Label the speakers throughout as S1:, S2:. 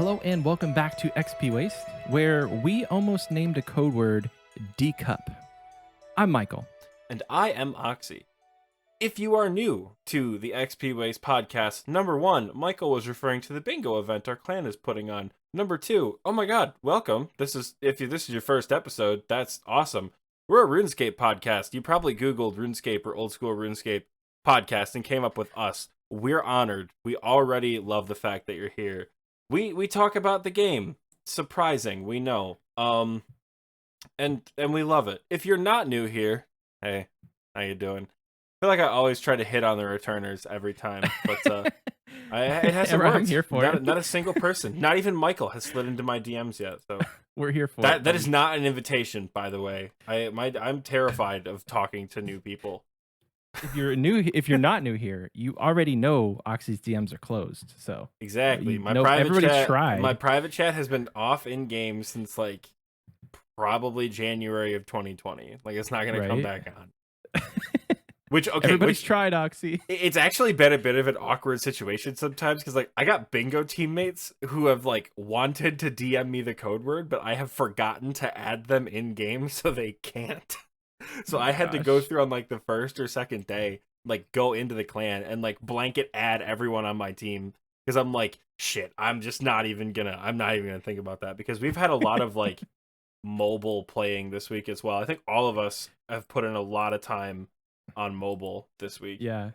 S1: Hello and welcome back to XP Waste, where we almost named a code word D-Cup. I'm Michael.
S2: And I am Oxie. If you are new to the XP Waste podcast, number one, Michael was referring to the bingo event our clan is putting on. Number two, oh my god, welcome. This is your first episode, that's awesome. We're a RuneScape podcast. You probably Googled RuneScape or old school RuneScape podcast and came up with us. We're honored. We already love the fact that you're here. We talk about the game. Surprising, we know. And we love it. If you're not new here, hey, how you doing? I feel like I always try to hit on the returners every time, but it hasn't worked.
S1: I'm here for it.
S2: Not a single person, not even Michael, has slid into my DMs yet. So
S1: we're here for it.
S2: That is not an invitation, by the way. I'm terrified of talking to new people.
S1: If you're not new here, you already know Oxy's DMs are closed. So
S2: exactly, my private chat has been off in game since like probably January of 2020. Like it's not gonna come back on. Everybody's tried, Oxy. It's actually been a bit of an awkward situation sometimes because like I got bingo teammates who have like wanted to DM me the code word, but I have forgotten to add them in game, so they can't. So I had to go through on like the first or second day, like go into the clan and like blanket add everyone on my team because I'm like, shit, I'm not even gonna think about that because we've had a lot of like mobile playing this week as well. I think all of us have put in a lot of time on mobile this week.
S1: Yeah,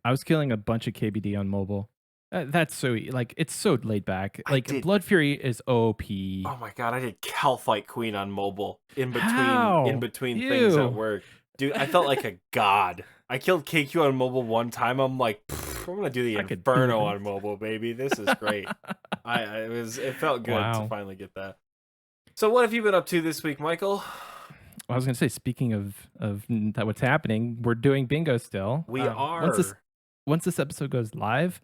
S1: I was killing a bunch of KBD on mobile. That's so like it's so laid back. Like Blood Fury is OP.
S2: Oh my god, I did Calfight Queen on mobile in between things at work. Dude, I felt like a god. I killed KQ on mobile one time. I'm like, I'm gonna do the Inferno on mobile, baby. This is great. It felt good to finally get that. So what have you been up to this week, Michael?
S1: Well, I was gonna say, speaking of what's happening, we're doing bingo still.
S2: We are.
S1: Once this episode goes live,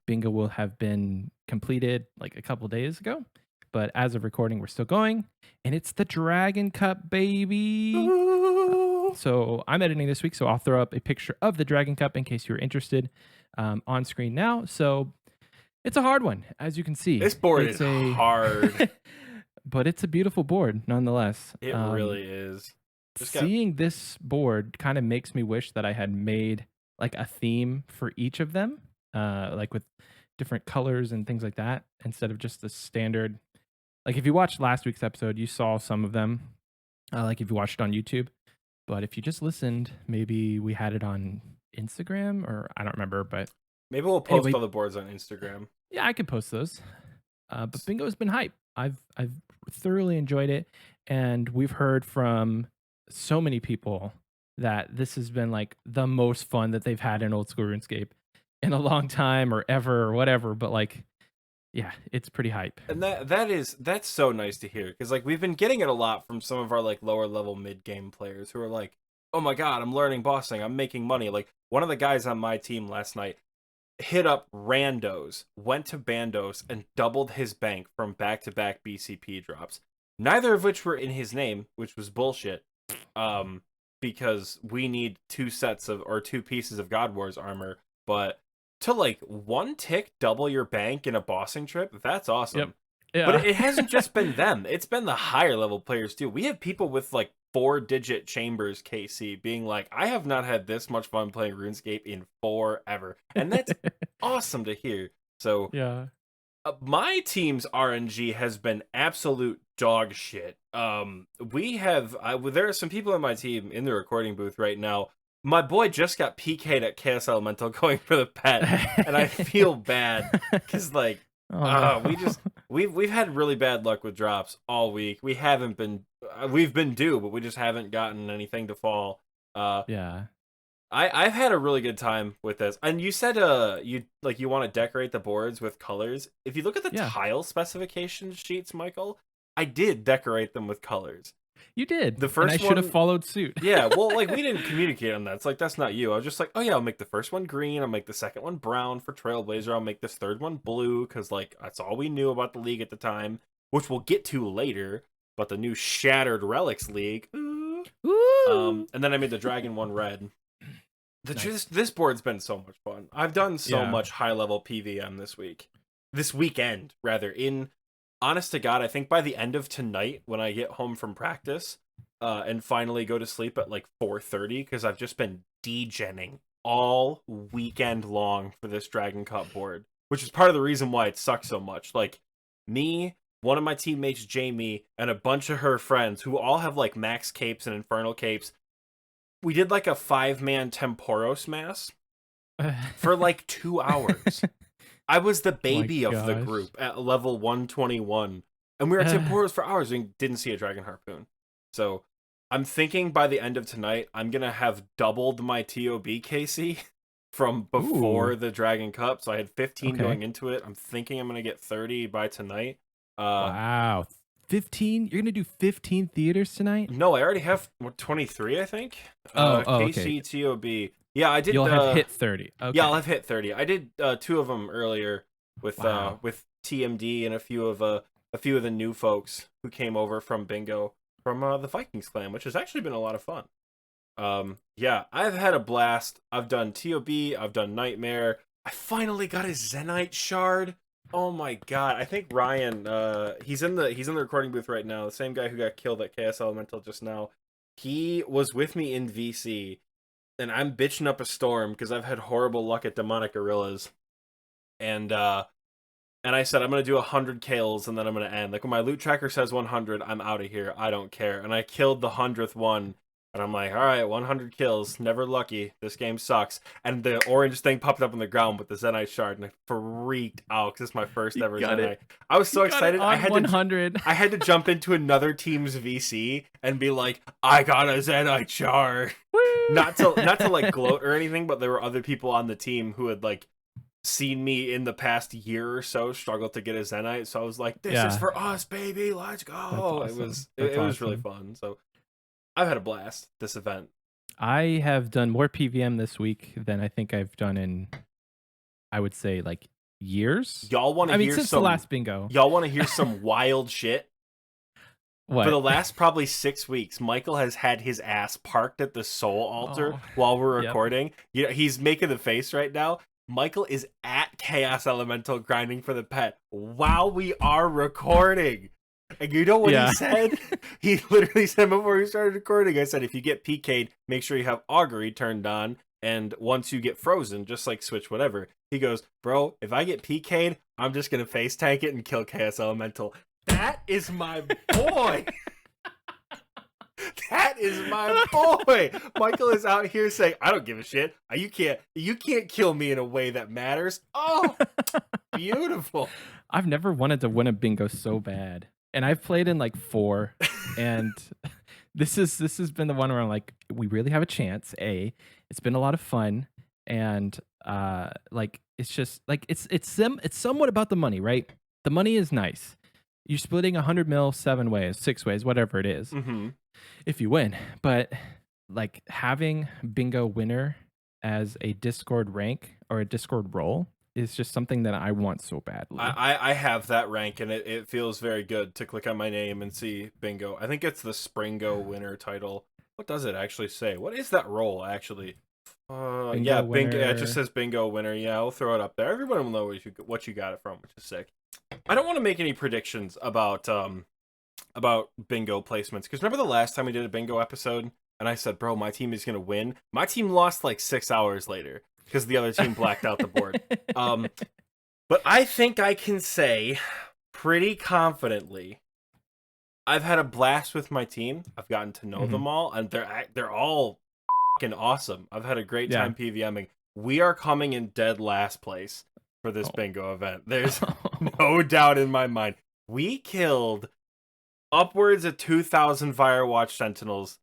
S1: bingo will have been completed like a couple days ago. But as of recording, we're still going, and it's the Dragon Cup, baby. So I'm editing this week, so I'll throw up a picture of the Dragon Cup in case you're interested on screen now. So it's a hard one, as you can see.
S2: This board is hard.
S1: But it's a beautiful board nonetheless.
S2: It really is.
S1: Seeing this board kind of makes me wish that I had made like a theme for each of them, like with different colors and things like that, instead of just the standard. Like if you watched last week's episode, you saw some of them, like if you watched it on YouTube. But if you just listened, maybe we had it on Instagram or I don't remember, but
S2: maybe we'll post all the boards on Instagram.
S1: Yeah, I could post those. But bingo has been hype. I've thoroughly enjoyed it, and we've heard from so many people that this has been like the most fun that they've had in old school RuneScape in a long time or ever or whatever. But like, yeah, it's pretty hype.
S2: And that's so nice to hear because like we've been getting it a lot from some of our like lower level mid game players who are like, oh my god, I'm learning bossing, I'm making money. Like one of the guys on my team last night hit up randos, went to Bandos, and doubled his bank from back-to-back BCP drops. Neither of which were in his name, which was bullshit. Because we need two pieces of God Wars armor. But to like one tick double your bank in a bossing trip, that's awesome.
S1: Yep. Yeah.
S2: But it hasn't just been them. It's been the higher level players too. We have people with like 4-digit chambers KC being like, I have not had this much fun playing RuneScape in forever. And that's awesome to hear. So
S1: yeah,
S2: my team's RNG has been absolute dog shit. There are some people on my team in the recording booth right now. My boy just got PK'd at Chaos Elemental going for the pet. And I feel bad because like, we've had really bad luck with drops all week. We've been due, but we just haven't gotten anything to fall.
S1: Yeah.
S2: I've had a really good time with this. And you said you want to decorate the boards with colors. If you look at the tile specification sheets, Michael, I did decorate them with colors.
S1: You did.
S2: The first
S1: and I should have followed suit.
S2: Yeah, well, like we didn't communicate on that. It's like that's not you. I was just like, oh yeah, I'll make the first one green. I'll make the second one brown for Trailblazer. I'll make this third one blue because like that's all we knew about the league at the time, which we'll get to later. But the new Shattered Relics League. Ooh. And then I made the Dragon one red. This board's been so much fun. I've done so much high level PVM this weekend rather in honest to God, I think by the end of tonight, when I get home from practice, and finally go to sleep at like 4:30, because I've just been degenning all weekend long for this Dragon Cup board, which is part of the reason why it sucks so much. Like me, one of my teammates, Jamie, and a bunch of her friends who all have like max capes and infernal capes. We did like a 5-man Temporos mass for like 2 hours. I was the baby of the group at level 121, and we were at Temporos for hours and didn't see a Dragon Harpoon. So I'm thinking by the end of tonight, I'm going to have doubled my TOB KC from before the Dragon Cup. So I had 15 going into it. I'm thinking I'm going to get 30 by tonight.
S1: Wow. 15? You're going to do 15 theaters tonight?
S2: No, I already have 23, I think. KC, TOB. Yeah, I did.
S1: You'll have hit 30. Okay.
S2: Yeah, I'll have hit 30. I did 2 of them earlier with TMD and a few of the new folks who came over from Bingo from the Vikings clan, which has actually been a lot of fun. Yeah, I've had a blast. I've done TOB, I've done Nightmare. I finally got a Zenite shard. Oh my god! I think Ryan, he's in the recording booth right now. The same guy who got killed at KS Elemental just now. He was with me in VC, and I'm bitching up a storm because I've had horrible luck at Demonic Gorillas, and I said I'm gonna do 100 kills and then I'm gonna end. Like when my loot tracker says 100, I'm out of here. I don't care. And I killed the 100th one. And I'm like, all right, 100 kills, never lucky. This game sucks. And the orange thing popped up on the ground with the Zenite shard, and I freaked out because it's my first ever Zenite. I was so excited. I had
S1: 100.
S2: I had to jump into another team's VC and be like, I got a Zenite shard. Not to like gloat or anything, but there were other people on the team who had like seen me in the past year or so struggle to get a Zenite. So I was like, this is for us, baby. Let's go.
S1: Awesome.
S2: It was really fun. So I've had a blast this event.
S1: I have done more PVM this week than I think I've done in, I would say, like years.
S2: Y'all want to hear
S1: since
S2: some
S1: the last bingo?
S2: Y'all want to hear some wild shit?
S1: What?
S2: For the last probably 6 weeks, Michael has had his ass parked at the Soul Altar while we're recording. You know, he's making the face right now. Michael is at Chaos Elemental grinding for the pet while we are recording. And you know what he said? He literally said before we started recording, I said, if you get PK'd, make sure you have Augury turned on. And once you get frozen, just like switch whatever. He goes, bro, if I get PK'd, I'm just going to face tank it and kill Chaos Elemental. That is my boy. That is my boy. Michael is out here saying, I don't give a shit. You can't kill me in a way that matters. Oh, beautiful.
S1: I've never wanted to win a bingo so bad. And I've played in like 4, and this has been the one where I'm like, we really have a chance. It's been a lot of fun, and like it's just like it's somewhat about the money, right? The money is nice. You're splitting 100 mil 7 ways, 6 ways, whatever it is, if you win. But like having bingo winner as a Discord rank or a Discord role is just something that I want so badly.
S2: I have that rank, and it feels very good to click on my name and see bingo. I think it's the Springo winner title. What does it actually say? What is that role actually? Bingo winner. Bingo. Yeah, it just says bingo winner. Yeah, I'll throw it up there. Everyone will know what you got it from, which is sick. I don't want to make any predictions about bingo placements, because remember the last time we did a bingo episode and I said, bro, my team is gonna win. My team lost like 6 hours later because the other team blacked out the board. But I think I can say pretty confidently I've had a blast with my team. I've gotten to know them all, and they're all fucking awesome. I've had a great time PVMing. We are coming in dead last place for this bingo event. There's no doubt in my mind. We killed upwards of 2,000 Firewatch Sentinels.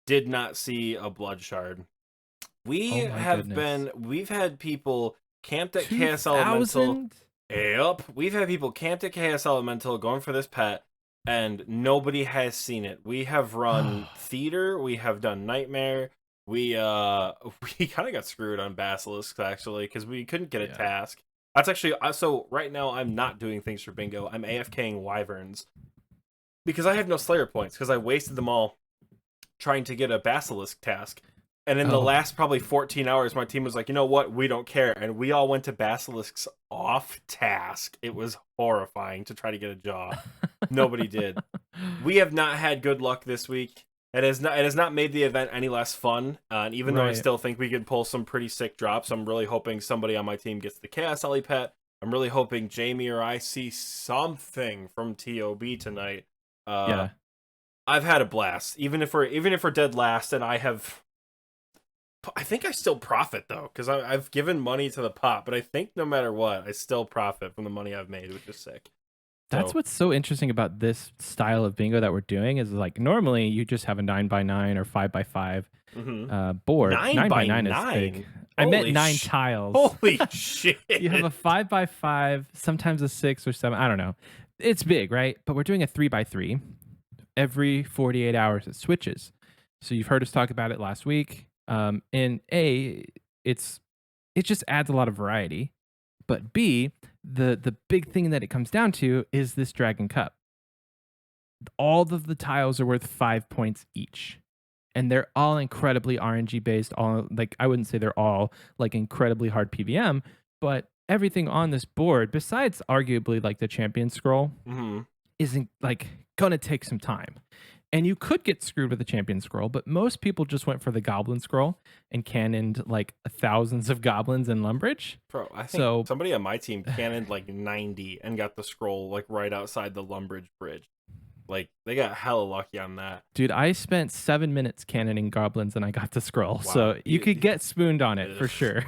S2: Did not see a blood shard. We've had people camped at KS Elemental. Yep. We've had people camped at KS Elemental going for this pet, and nobody has seen it. We have run Theater, we have done Nightmare. We kind of got screwed on Basilisk, actually, because we couldn't get a task. That's actually, so right now I'm not doing things for bingo. I'm AFKing Wyverns because I have no Slayer points, because I wasted them all trying to get a Basilisk task. And in the last probably 14 hours, my team was like, you know what? We don't care. And we all went to Basilisks off task. It was horrifying to try to get a jaw. Nobody did. We have not had good luck this week. It has not made the event any less fun. And even though I still think we could pull some pretty sick drops, I'm really hoping somebody on my team gets the Chaos Ellie pet. I'm really hoping Jamie or I see something from TOB tonight.
S1: Yeah.
S2: I've had a blast. Even if we're dead last, and I think I still profit though, because I've given money to the pot, but I think no matter what, I still profit from the money I've made, which is sick.
S1: That's what's so interesting about this style of bingo that we're doing is like normally you just have a 9x9 or 5x5 board. 9x9 is big. I meant 9 tiles.
S2: Holy shit!
S1: You have a 5x5, sometimes a 6 or 7. I don't know. It's big, right? But we're doing a 3x3. Every 48 hours it switches. So you've heard us talk about it last week. And A, it just adds a lot of variety. But B, the big thing that it comes down to is this Dragon Cup. All of the tiles are worth 5 points each. And they're all incredibly RNG based. All like I wouldn't say they're all like incredibly hard PVM, but everything on this board, besides arguably like the champion scroll, isn't like gonna take some time. And you could get screwed with the champion scroll, but most people just went for the goblin scroll and cannoned like thousands of goblins in Lumbridge.
S2: Bro, I think somebody on my team cannoned like 90 and got the scroll like right outside the Lumbridge bridge. Like they got hella lucky on that.
S1: Dude, I spent 7 minutes cannoning goblins and I got the scroll. Wow. So you could get spooned on it for sure.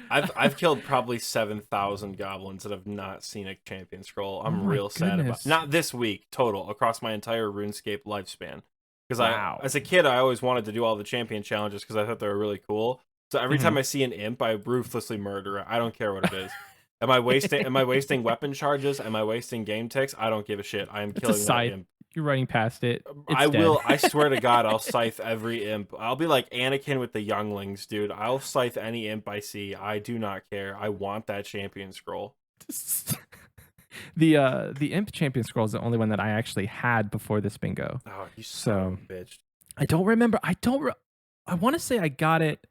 S2: I've killed probably 7,000 goblins that have not seen a champion scroll. I'm real sad about it. Not this week total, across my entire RuneScape lifespan. Because as a kid, I always wanted to do all the champion challenges because I thought they were really cool. So every time I see an imp, I ruthlessly murder it. I don't care what it is. Am I wasting weapon charges? Am I wasting game ticks? I don't give a shit. I am killing that imp.
S1: You're running past it.
S2: I swear to God, I'll scythe every imp. I'll be like Anakin with the younglings, dude. I'll scythe any imp I see. I do not care. I want that champion scroll.
S1: The imp champion scroll is the only one that I actually had before this bingo.
S2: Oh, you son of a bitch.
S1: I don't remember. I want to say I got it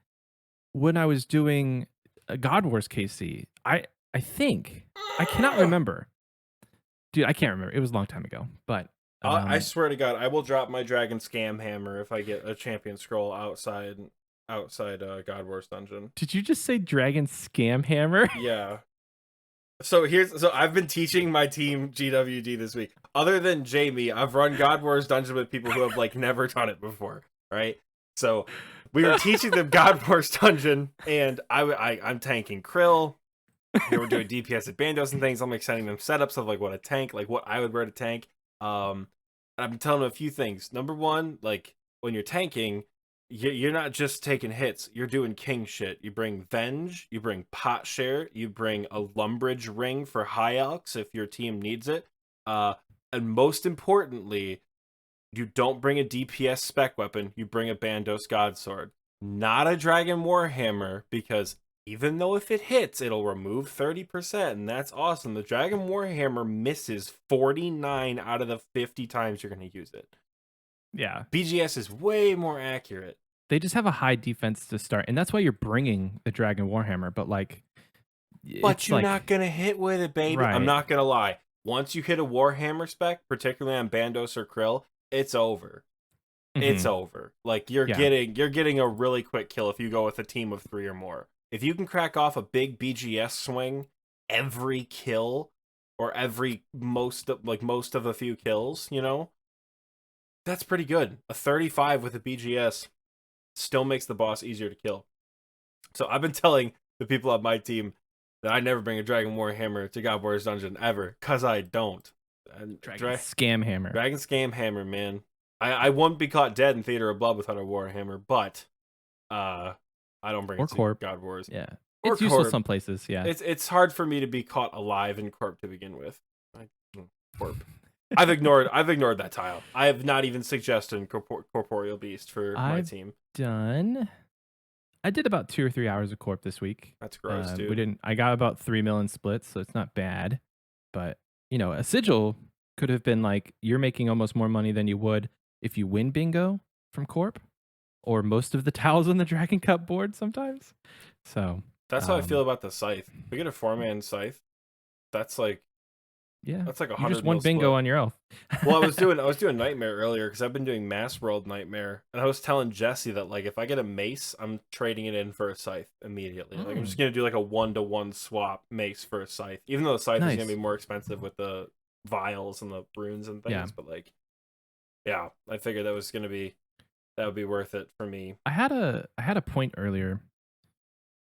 S1: when I was doing a God Wars KC. I think. I cannot remember. Dude, I can't remember. It was a long time ago, but
S2: I swear to God, I will drop my Dragon Scam Hammer if I get a champion scroll outside God Wars dungeon.
S1: Did you just say Dragon Scam Hammer?
S2: Yeah. So I've been teaching my team GWD this week. Other than Jamie, I've run God Wars dungeon with people who have like never done it before, right? So we were teaching them God Wars dungeon, and I'm tanking Krill. We were doing DPS at Bandos and things. I'm like sending them setups of like what a tank, like what I would wear to tank. I've been telling them a few things. Number one, like when you're tanking, you're not just taking hits. You're doing king shit. You bring Venge, you bring Pot Share, you bring a Lumbridge ring for High Elks if your team needs it. And most importantly, you don't bring a DPS spec weapon. You bring a Bandos Godsword. Not a Dragon Warhammer, because even though if it hits, it'll remove 30%, and that's awesome. The Dragon Warhammer misses 49 out of the 50 times you're going to use it.
S1: Yeah.
S2: BGS is way more accurate.
S1: They just have a high defense to start, and that's why you're bringing the Dragon Warhammer, but like...
S2: But you're not going to hit with it, baby. Right. I'm not going to lie. Once you hit a Warhammer spec, particularly on Bandos or Krill, it's over. It's over. Like, you're getting a really quick kill if you go with a team of 3 or more. If you can crack off a big BGS swing every kill, or most of a few kills, you know, that's pretty good. A 35 with a BGS still makes the boss easier to kill. So I've been telling the people on my team that I never bring a Dragon Warhammer to God Wars Dungeon ever, because I don't.
S1: Dragon Scam Hammer.
S2: Dragon Scam Hammer, man. I won't be caught dead in Theater of Blood without a Warhammer, but I don't bring it to God Wars.
S1: Yeah, it's useful some places. Yeah,
S2: it's hard for me to be caught alive in Corp to begin with. Corp. I've ignored that tile. I have not even suggested Corporeal Beast for my team.
S1: I did about 2 or 3 hours of Corp this week.
S2: That's gross, dude.
S1: I got about 3 million splits, so it's not bad. But you know, a sigil could have been like you're making almost more money than you would if you win bingo from Corp. or most of the tiles on the Dragon Cup board sometimes. So
S2: that's how I feel about the scythe. If we get a 4-man scythe, that's like that's like 100
S1: you just won bingo
S2: split.
S1: on your own.
S2: Well, I was doing Nightmare earlier because I've been doing Mass World Nightmare, and I was telling Jesse that like if I get a mace, I'm trading it in for a scythe immediately. Like I'm just gonna do like a 1-to-1 swap mace for a scythe, even though the scythe is gonna be more expensive with the vials and the runes and things. But like, yeah, I figured that would be worth it for me.
S1: I had a point earlier.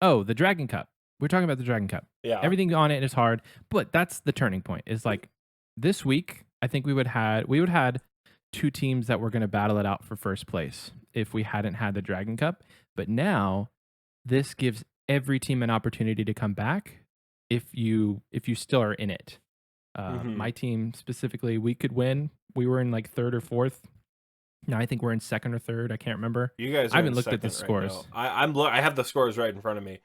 S1: Oh, the Dragon Cup. We're talking about the Dragon Cup.
S2: Yeah.
S1: Everything on it is hard, but that's the turning point. Is like this week, I think we would had 2 teams that were going to battle it out for first place if we hadn't had the Dragon Cup. But now this gives every team an opportunity to come back if you still are in it. My team specifically, we could win. We were in like 3rd or 4th. Now I think we're in 2nd or 3rd. I can't remember.
S2: You guys,
S1: I haven't looked at the scores.
S2: I have the scores right in front of me.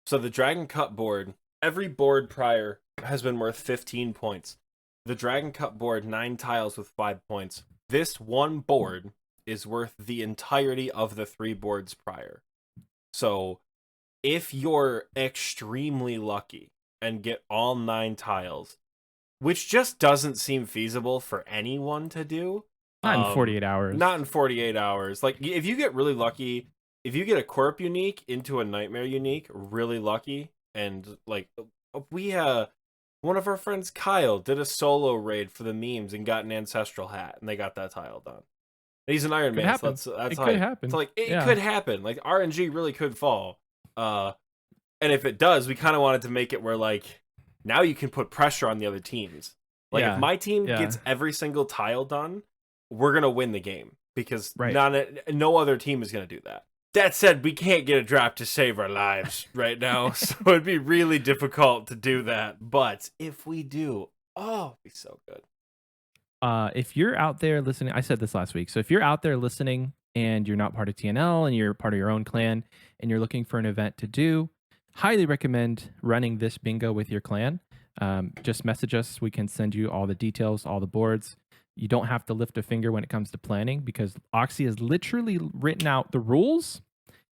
S2: So the Dragon Cup board, every board prior has been worth 15 points. The Dragon Cup board, 9 tiles with 5 points. This one board is worth the entirety of the 3 boards prior. So if you're extremely lucky and get all 9 tiles, which just doesn't seem feasible for anyone to do.
S1: Not in 48 hours.
S2: Not in 48 hours. Like, if you get really lucky, if you get a Corp unique into a Nightmare unique, really lucky, and, like, one of our friends, Kyle, did a solo raid for the memes and got an Ancestral Hat, and they got that tile done. And he's an Iron Man, so that's
S1: it could happen.
S2: So, like, it could happen. Like, RNG really could fall. And if it does, we kind of wanted to make it where, like, now you can put pressure on the other teams. Like, if my team gets every single tile done, we're going to win the game because no other team is going to do that. That said, we can't get a drop to save our lives right now, so it'd be really difficult to do that. But if we do, it'd be so good.
S1: If you're out there listening, I said this last week. So if you're out there listening and you're not part of TNL and you're part of your own clan and you're looking for an event to do, highly recommend running this bingo with your clan. Just message us. We can send you all the details, all the boards. You don't have to lift a finger when it comes to planning because Oxie has literally written out the rules.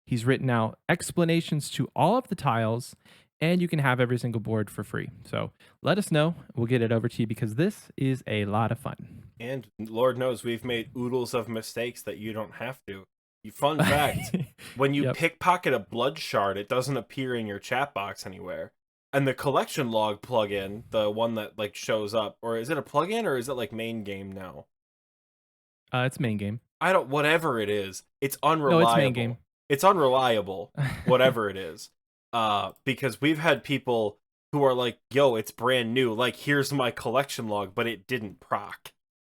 S1: He's written out explanations to all of the tiles, and you can have every single board for free. So let us know. We'll get it over to you because this is a lot of fun.
S2: And Lord knows we've made oodles of mistakes that you don't have to. Fun fact, when you pickpocket a blood shard, it doesn't appear in your chat box anywhere. And the collection log plugin, the one that like shows up, or is it a plugin or is it like main game now?
S1: It's main game.
S2: Whatever it is, it's unreliable.
S1: No, it's main game.
S2: It's unreliable, whatever it is. Because we've had people who are like, yo, it's brand new. Like, here's my collection log, but it didn't proc.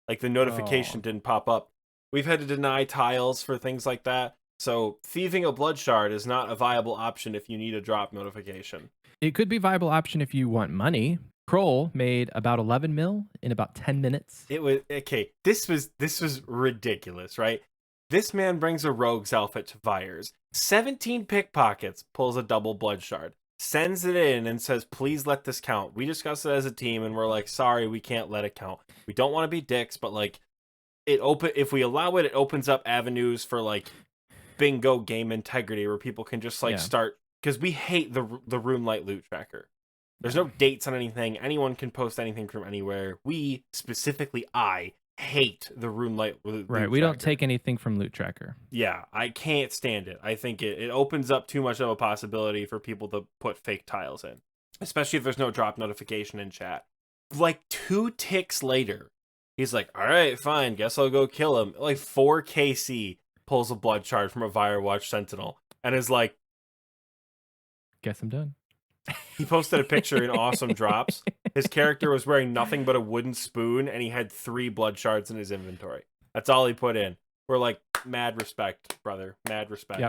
S2: Like, the notification didn't pop up. We've had to deny tiles for things like that. So thieving a blood shard is not a viable option if you need a drop notification.
S1: It could be a viable option if you want money. Kroll made about 11 mil in about 10 minutes.
S2: It was okay. This was ridiculous, right? This man brings a rogue's outfit to Fires. 17 pickpockets, pulls a double blood shard, sends it in and says, please let this count. We discussed it as a team and we're like, sorry, we can't let it count. We don't want to be dicks, but like if we allow it, it opens up avenues for like bingo game integrity where people can just like start, because we hate the Rune Light loot tracker. There's no dates on anything. Anyone can post anything from anywhere. We, specifically I, hate the Rune Light loot
S1: tracker. We don't take anything from loot tracker.
S2: Yeah, I can't stand it. I think it opens up too much of a possibility for people to put fake tiles in, especially if there's no drop notification in chat. Like 2 ticks later, he's like, all right, fine, guess I'll go kill him. Like 4 KC pulls a blood shard from a Firewatch Sentinel and is like,
S1: guess I'm done.
S2: He posted a picture in Awesome Drops. His character was wearing nothing but a wooden spoon, and he had 3 blood shards in his inventory. That's all he put in. We're like, mad respect, brother. Mad respect.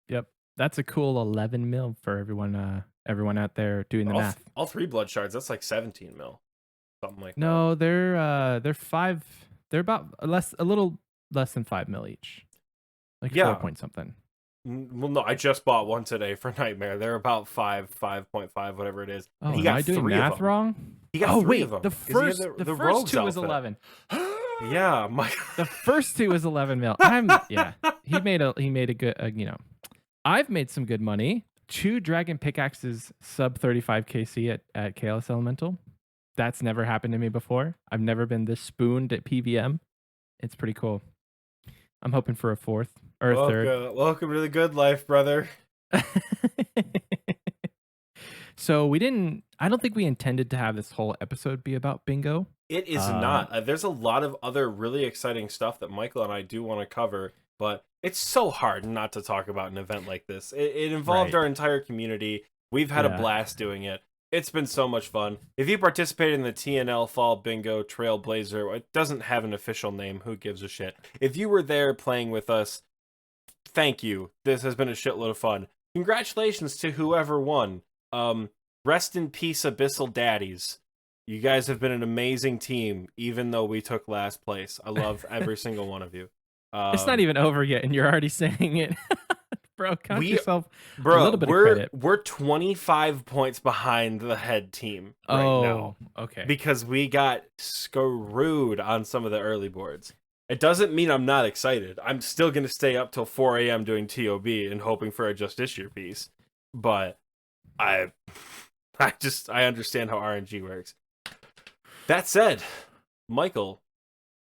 S1: Yep. That's a cool 11 mil for everyone out there doing the math.
S2: All 3 blood shards, that's like 17 mil. Something like that.
S1: No, they're 5. They're about a little less than 5 mil each. Like 4 point something.
S2: Well, no, I just bought one today for Nightmare. They're about 5.5, whatever it is.
S1: Oh, he got am I doing math wrong?
S2: He got 3 of them.
S1: The first 2 was 11.
S2: Yeah,
S1: the first two was 11 mil. He made a good, I've made some good money. 2 dragon pickaxes sub 35 KC at KLS Elemental. That's never happened to me before. I've never been this spooned at PVM. It's pretty cool. I'm hoping for a 4th or a 3rd.
S2: Welcome to the good life, brother.
S1: So I don't think we intended to have this whole episode be about bingo.
S2: It is not. There's a lot of other really exciting stuff that Michael and I do want to cover, but it's so hard not to talk about an event like this. It involved our entire community. We've had a blast doing it. It's been so much fun. If you participated in the TNL Fall Bingo Trailblazer, it doesn't have an official name. Who gives a shit? If you were there playing with us, thank you. This has been a shitload of fun. Congratulations to whoever won. Rest in peace, Abyssal Daddies. You guys have been an amazing team, even though we took last place. I love every single one of you.
S1: It's not even over yet, and you're already saying it. Bro, count yourself a little bit of credit.
S2: We're 25 points behind the head team right now.
S1: Okay.
S2: Because we got screwed on some of the early boards. It doesn't mean I'm not excited. I'm still going to stay up till 4 a.m. doing TOB and hoping for a Just Issue piece. But I understand how RNG works. That said, Michael,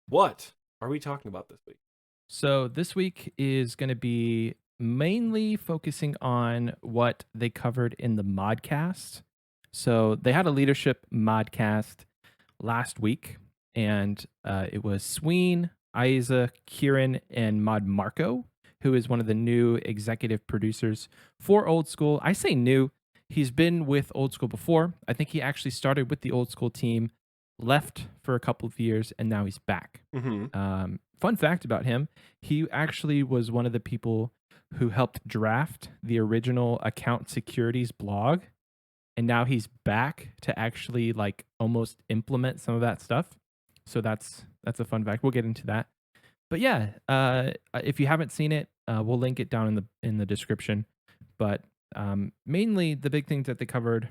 S2: what are we talking about this week?
S1: So this week is going to be mainly focusing on what they covered in the modcast. So they had a leadership modcast last week, and it was Sween, Aiza, Kieran, and Mod Marco, who is one of the new executive producers for Old School. I say new. He's been with Old School before. I think he actually started with the Old School team, left for a couple of years, and now he's back.
S2: Mm-hmm.
S1: Fun fact about him, he actually was one of the people who helped draft the original Account Securities blog, and now he's back to actually like almost implement some of that stuff. So that's a fun fact. We'll get into that. But yeah, if you haven't seen it, we'll link it down in the description. But mainly the big things that they covered,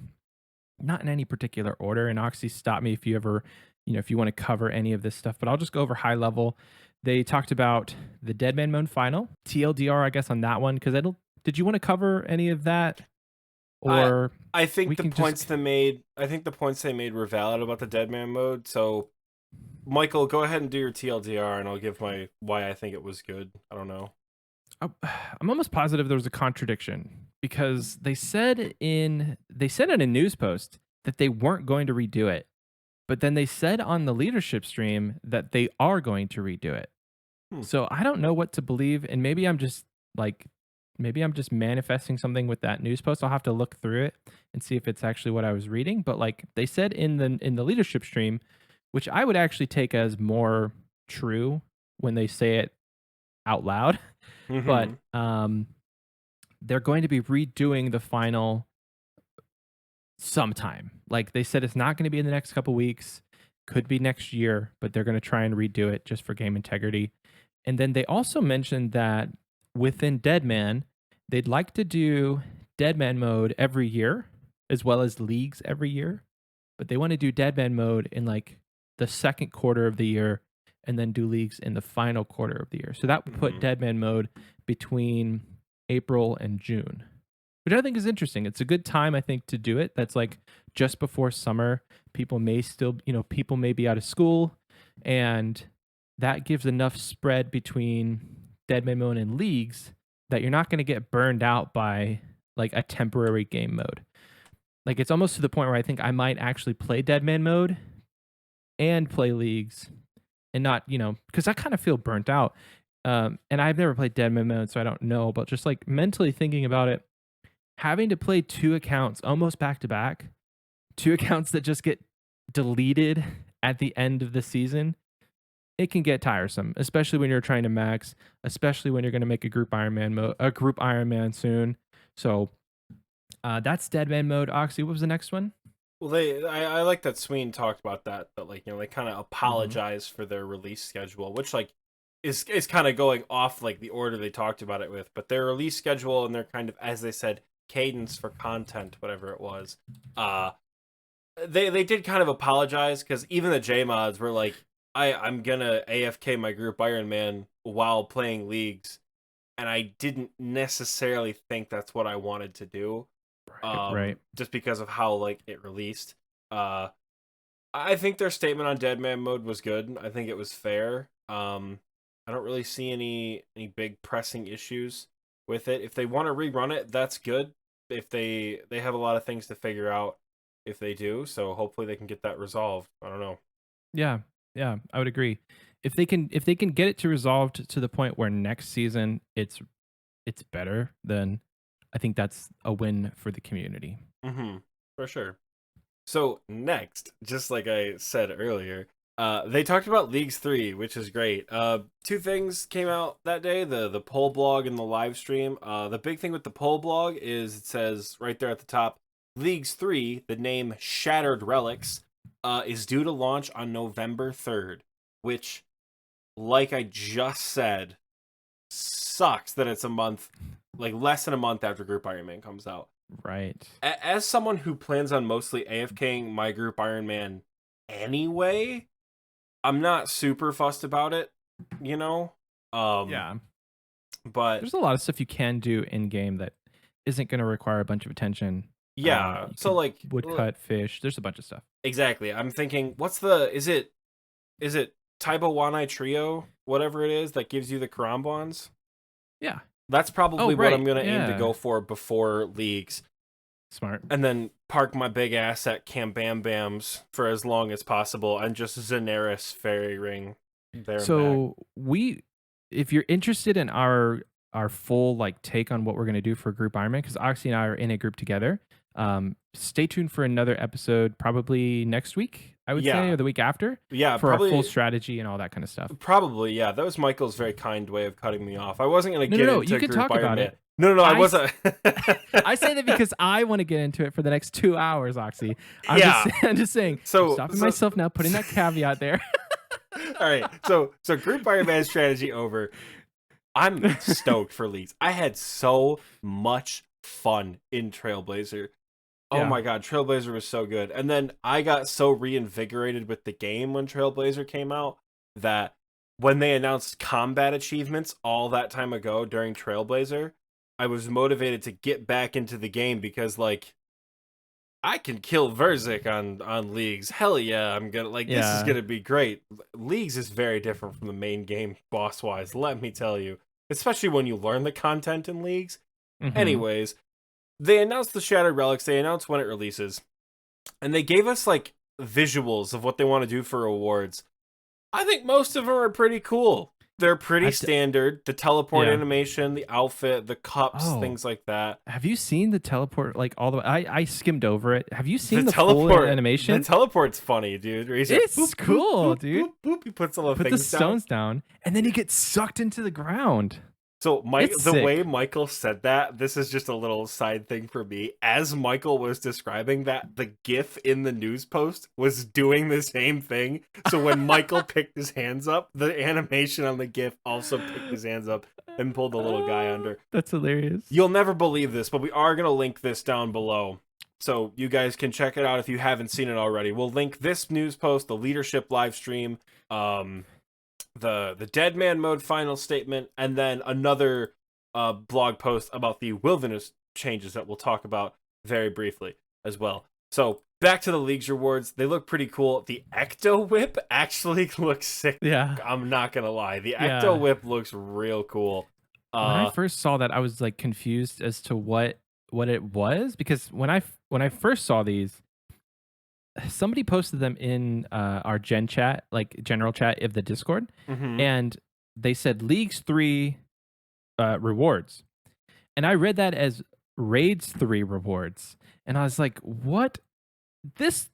S1: not in any particular order. And Oxie, stop me if you ever, if you want to cover any of this stuff. But I'll just go over high level. They talked about the Deadman Mode final, TLDR, I guess, on that one. Because did you want to cover any of that? Or
S2: I think the points they made were valid about the Deadman Mode. So, Michael, go ahead and do your TLDR, and I'll give why I think it was good. I don't know.
S1: I'm almost positive there was a contradiction because they said in a news post that they weren't going to redo it. But then they said on the leadership stream that they are going to redo it. So I don't know what to believe. And maybe I'm just manifesting something with that news post. I'll have to look through it and see if it's actually what I was reading. But like they said in the leadership stream, which I would actually take as more true when they say it out loud. Mm-hmm. But they're going to be redoing the final sometime. Like they said, it's not going to be in the next couple weeks, could be next year, but they're going to try and redo it just for game integrity. And then they also mentioned that within Deadman, they'd like to do Deadman mode every year, as well as leagues every year. But they want to do Deadman mode in like the second quarter of the year, and then do leagues in the final quarter of the year. So that would put Deadman mode between April and June, which I think is interesting. It's a good time, I think, to do it. That's like just before summer. People may still, people may be out of school, and that gives enough spread between Deadman mode and leagues that you're not going to get burned out by like a temporary game mode. Like it's almost to the point where I think I might actually play Deadman mode and play leagues and not, because I kind of feel burnt out. And I've never played Deadman mode, so I don't know, but just like mentally thinking about it, having to play 2 accounts almost back to back, 2 accounts that just get deleted at the end of the season, it can get tiresome, especially when you're trying to max, especially when you're going to make a group Ironman soon. So that's Deadman mode. Oxy, what was the next one?
S2: Well, I like that Sween talked about that like, they kind of apologize for their release schedule, which like is kind of going off like the order they talked about it with, but their release schedule and their kind of, as they said, cadence for content, whatever it was, they did kind of apologize because even the JMODs were like, I'm gonna AFK my group Iron Man while playing leagues, and I didn't necessarily think that's what I wanted to do.
S1: Right.
S2: Just because of how like it released. I think their statement on Deadman mode was good. I think it was fair. I don't really see any big pressing issues with it. If they want to rerun it, that's good. If they have a lot of things to figure out if they do, so hopefully they can get that resolved. I don't know.
S1: Yeah, I would agree. If they can get it to resolved to the point where next season it's better, then I think that's a win for the community.
S2: For sure. So next, just like I said earlier, they talked about Leagues 3, which is great. Two things came out that day, the poll blog and the live stream. The big thing with the poll blog is it says right there at the top, Leagues 3, the name Shattered Relics, is due to launch on November 3rd, which, like I just said, sucks that it's a month, like less than a month after Group Iron Man comes out.
S1: Right.
S2: As someone who plans on mostly AFKing my group Iron Man anyway, I'm not super fussed about it, you know?
S1: Yeah.
S2: But
S1: there's a lot of stuff you can do in game that isn't going to require a bunch of attention.
S2: Yeah. So like
S1: woodcut, fish, there's a bunch of stuff.
S2: Exactly. I'm thinking, is it Taiba Wanai Trio, whatever it is, that gives you the Karambons?
S1: Yeah.
S2: That's probably what I'm going to aim to go for before leagues.
S1: Smart.
S2: And then park my big ass at Cam Bam Bams for as long as possible and just Zeneris Fairy Ring there.
S1: So if you're interested in our full like take on what we're going to do for Group Iron Man, because Oxie and I are in a group together, stay tuned for another episode probably next week, I would say, or the week after.
S2: Yeah,
S1: for probably, our full strategy and all that kind of stuff.
S2: Probably, yeah. That was Michael's very kind way of cutting me off. I wasn't going to get into
S1: you can
S2: Group
S1: talk
S2: Iron
S1: about
S2: Man.
S1: it.
S2: No, I wasn't.
S1: I say that because I want to get into it for the next 2 hours, Oxie. I'm just saying. So stopping myself now, putting that caveat there.
S2: All right. So Group Iron Man strategy over. I'm stoked for leagues. I had so much fun in Trailblazer. Oh my god, Trailblazer was so good. And then I got so reinvigorated with the game when Trailblazer came out that when they announced combat achievements all that time ago during Trailblazer, I was motivated to get back into the game because, like, I can kill Verzik on Leagues. Hell yeah, I'm gonna, like, this is gonna be great. Leagues is very different from the main game boss-wise, let me tell you. Especially when you learn the content in Leagues. Anyways, they announced the Shattered Relics, they announced when it releases, and they gave us, like, visuals of what they want to do for rewards. I think most of them are pretty cool. They're pretty standard. The teleport animation, the outfit, the cups, things like that.
S1: Have you seen the teleport, like, all the way? I skimmed over it. Have you seen the teleport animation?
S2: The teleport's funny, dude.
S1: It's like, cool, dude.
S2: Boop, boop, he puts all
S1: the stones down, and then he gets sucked into the ground.
S2: So the way Michael said that, this is just a little side thing for me. As Michael was describing that, the GIF in the news post was doing the same thing. So when Michael picked his hands up, the animation on the GIF also picked his hands up and pulled the little guy under.
S1: That's hilarious.
S2: You'll never believe this, but we are going to link this down below. So you guys can check it out if you haven't seen it already. We'll link this news post, the leadership live stream, the Dead Man mode final statement, and then another blog post about the wilderness changes that we'll talk about very briefly as well. So back to the League's rewards. They look pretty cool. The Ecto Whip actually looks sick.
S1: Yeah.
S2: I'm not going to lie. The Ecto Whip looks real cool.
S1: When I first saw that, I was like confused as to what it was, because when I first saw these, somebody posted them in our chat, like general chat of the Discord, and they said Leagues 3 rewards, and I read that as Raids 3 rewards, and I was like, what is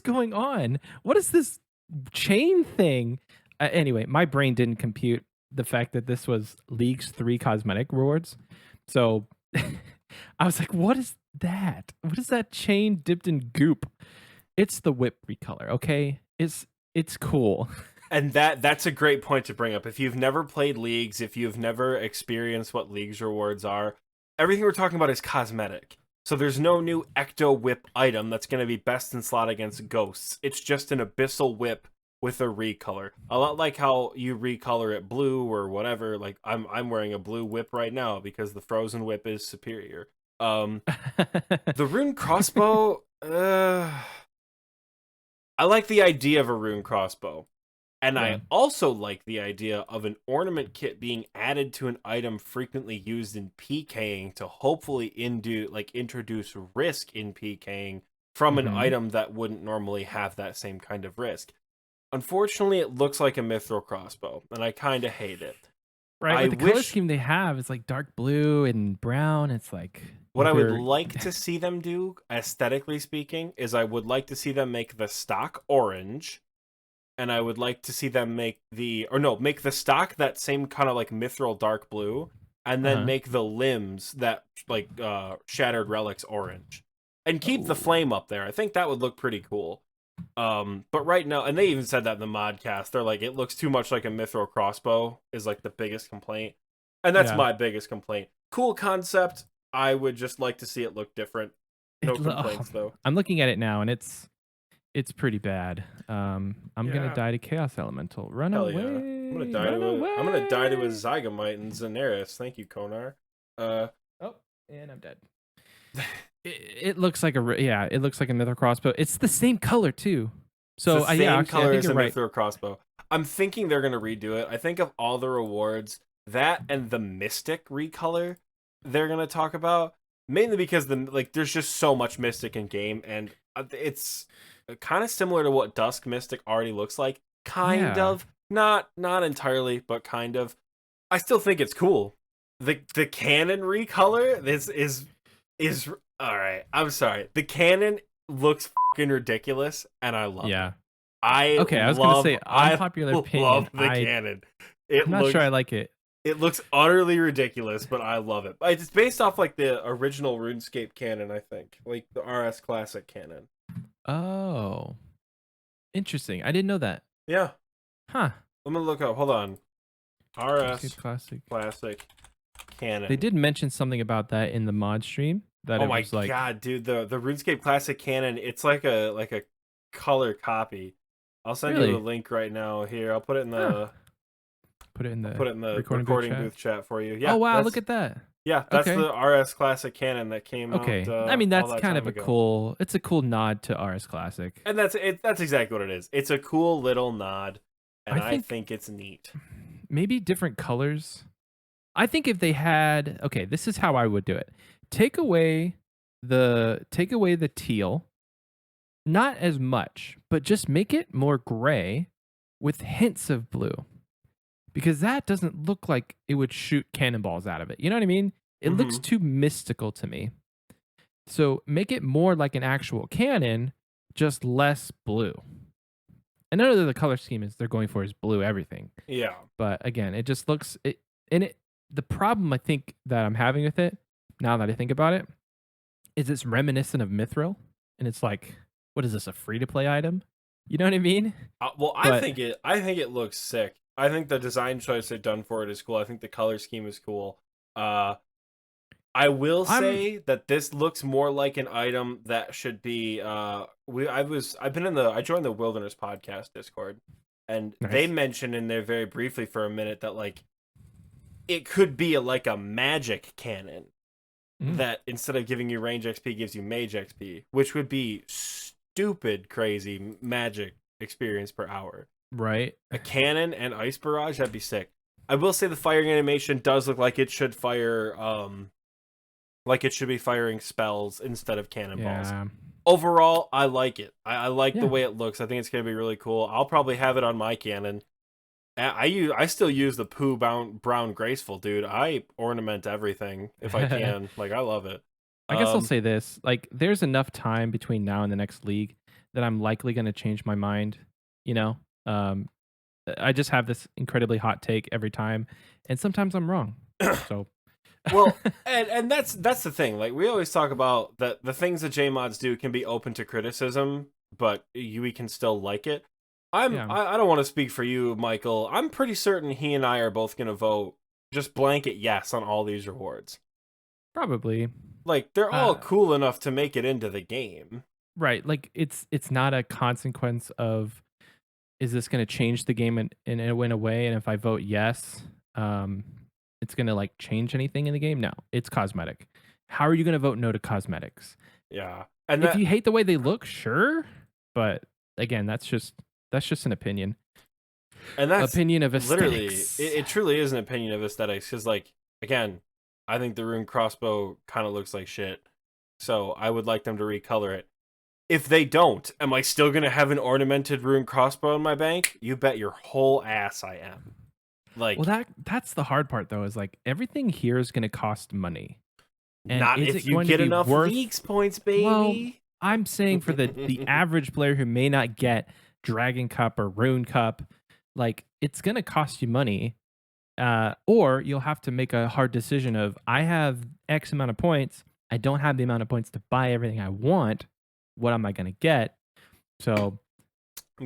S1: going on? What is this chain thing? Anyway, my brain didn't compute the fact that this was Leagues 3 cosmetic rewards, so I was like, what is that? What is that chain dipped in goop? It's the whip recolor, okay? It's cool.
S2: And that's a great point to bring up. If you've never played Leagues, if you've never experienced what Leagues rewards are, everything we're talking about is cosmetic. So there's no new Ecto Whip item that's going to be best in slot against ghosts. It's just an Abyssal Whip with a recolor. A lot like how you recolor it blue or whatever. Like I'm wearing a blue whip right now because the frozen whip is superior. The Rune Crossbow, I like the idea of a Rune Crossbow. And I also like the idea of an ornament kit being added to an item frequently used in PKing to hopefully introduce risk in PKing from an item that wouldn't normally have that same kind of risk. Unfortunately, it looks like a mithril crossbow, and I kind of hate it.
S1: Right, with the color scheme they have, it's like dark blue and brown. It's like
S2: what I would like to see them do, aesthetically speaking, is I would like to see them make the stock orange, and I would like to see them make the stock that same kind of like mithril dark blue, and then make the limbs that like shattered relics orange, and keep the flame up there. I think that would look pretty cool. But right now, and they even said that in the modcast, they're like, it looks too much like a mithril crossbow is like the biggest complaint, and that's my biggest complaint. Cool concept. I would just like to see it look different. No complaints though.
S1: I'm looking at it now, and it's pretty bad. I'm gonna die to Chaos Elemental. Run away! Yeah.
S2: I'm gonna die to a Zygamite and Xanaris. Thank you, Konar.
S1: And I'm dead. It looks like it looks like a mithril crossbow. It's the same color too. So
S2: it's the same color as a mithril crossbow. I'm thinking they're gonna redo it. I think of all the rewards, that and the Mystic recolor they're gonna talk about, mainly because there's just so much Mystic in game, and it's kind of similar to what Dusk Mystic already looks like. Kind of, not entirely, but kind of. I still think it's cool. The cannon recolor is all right. I'm sorry. The cannon looks fucking ridiculous, and I love it. I was gonna say unpopular opinion. I love the cannon.
S1: I'm not sure I like it.
S2: It looks utterly ridiculous, but I love it. It's based off like the original RuneScape cannon, I think, like the RS Classic cannon.
S1: Oh, interesting. I didn't know that.
S2: Yeah.
S1: Huh.
S2: I'm gonna look up. Hold on. RS Classic cannon.
S1: They did mention something about that in the mod stream. That
S2: oh my god, dude! The RuneScape Classic cannon. It's like a color copy. I'll send you the link right now. Here, I'll put it in the
S1: put it in the
S2: recording booth chat for you. Yeah.
S1: Oh wow, look at that.
S2: Yeah, that's the RS Classic cannon that came out.
S1: I mean, that's kind of it's a cool nod to RS Classic.
S2: And that's exactly what it is. It's a cool little nod, and I think it's neat.
S1: Maybe different colors. I think if they had, this is how I would do it. Take away the teal, not as much, but just make it more gray with hints of blue. Because that doesn't look like it would shoot cannonballs out of it. You know what I mean? It looks too mystical to me. So make it more like an actual cannon, just less blue. And none of the color scheme they're going for is blue everything.
S2: Yeah.
S1: But again, it just looks the problem I think that I'm having with it, now that I think about it, is it's reminiscent of Mithril. And it's like, what is this, a free-to-play item? You know what I mean?
S2: I think it looks sick. I think the design choice they've done for it is cool. I think the color scheme is cool. I will say that this looks more like an item that should be. I joined the Wilderness Podcast Discord, and they mentioned in there very briefly for a minute that like it could be like a magic cannon that instead of giving you range XP gives you mage XP, which would be stupid crazy magic experience per hour.
S1: Right.
S2: A cannon and ice barrage, that'd be sick. I will say the firing animation does look like it should fire like it should be firing spells instead of cannonballs. Yeah. Overall, I like it. I like the way it looks. I think it's gonna be really cool. I'll probably have it on my cannon. I still use the Pooh Brown Graceful, dude. I ornament everything if I can. Like, I love it.
S1: I guess I'll say this. Like, there's enough time between now and the next league that I'm likely going to change my mind, you know? I just have this incredibly hot take every time, and sometimes I'm wrong. So...
S2: well, and that's the thing. Like, we always talk about that the things that JMods do can be open to criticism, but we can still like it. I don't want to speak for you, Michael. I'm pretty certain he and I are both going to vote just blanket yes on all these rewards.
S1: Probably.
S2: Like, they're all cool enough to make it into the game.
S1: Right. Like, it's not a consequence of is this going to change the game in a way? And if I vote yes, it's going to like change anything in the game? No, it's cosmetic. How are you going to vote no to cosmetics?
S2: Yeah. And
S1: if you hate the way they look, sure. But again, that's just an opinion.
S2: And that's
S1: opinion of
S2: aesthetics. Literally, it truly is an opinion of aesthetics. Because, like, again, I think the Rune Crossbow kind of looks like shit. So I would like them to recolor it. If they don't, am I still going to have an ornamented Rune Crossbow in my bank? You bet your whole ass I am. Like,
S1: well, that's the hard part, though, is like everything here is going to cost money.
S2: And not if you get enough leagues points, baby.
S1: Well, I'm saying for the average player who may not get Dragon Cup or Rune Cup, like it's going to cost you money. Or you'll have to make a hard decision of, I have X amount of points. I don't have the amount of points to buy everything I want. What am I going to get? So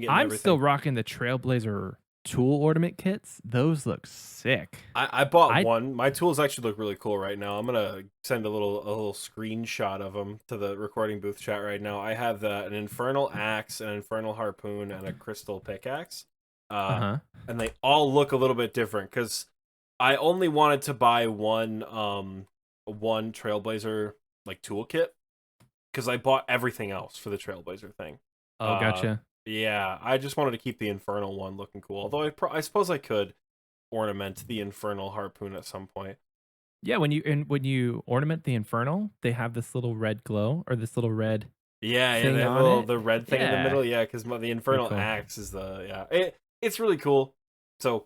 S1: I'm still rocking the Trailblazer tool ornament kits. Those look sick.
S2: I bought one. My tools actually look really cool right now. I'm gonna send a little screenshot of them to the recording booth chat right now. I have an infernal axe, an infernal harpoon, and a crystal pickaxe. And they all look a little bit different because I only wanted to buy one Trailblazer like toolkit because I bought everything else for the Trailblazer thing.
S1: Oh, gotcha.
S2: Yeah, I just wanted to keep the infernal one looking cool. Although I suppose I could ornament the infernal harpoon at some point.
S1: Yeah, when you ornament the infernal, they have this little red glow or this little red.
S2: Yeah, they have the red thing in the middle. Yeah, because the infernal axe is it's really cool. So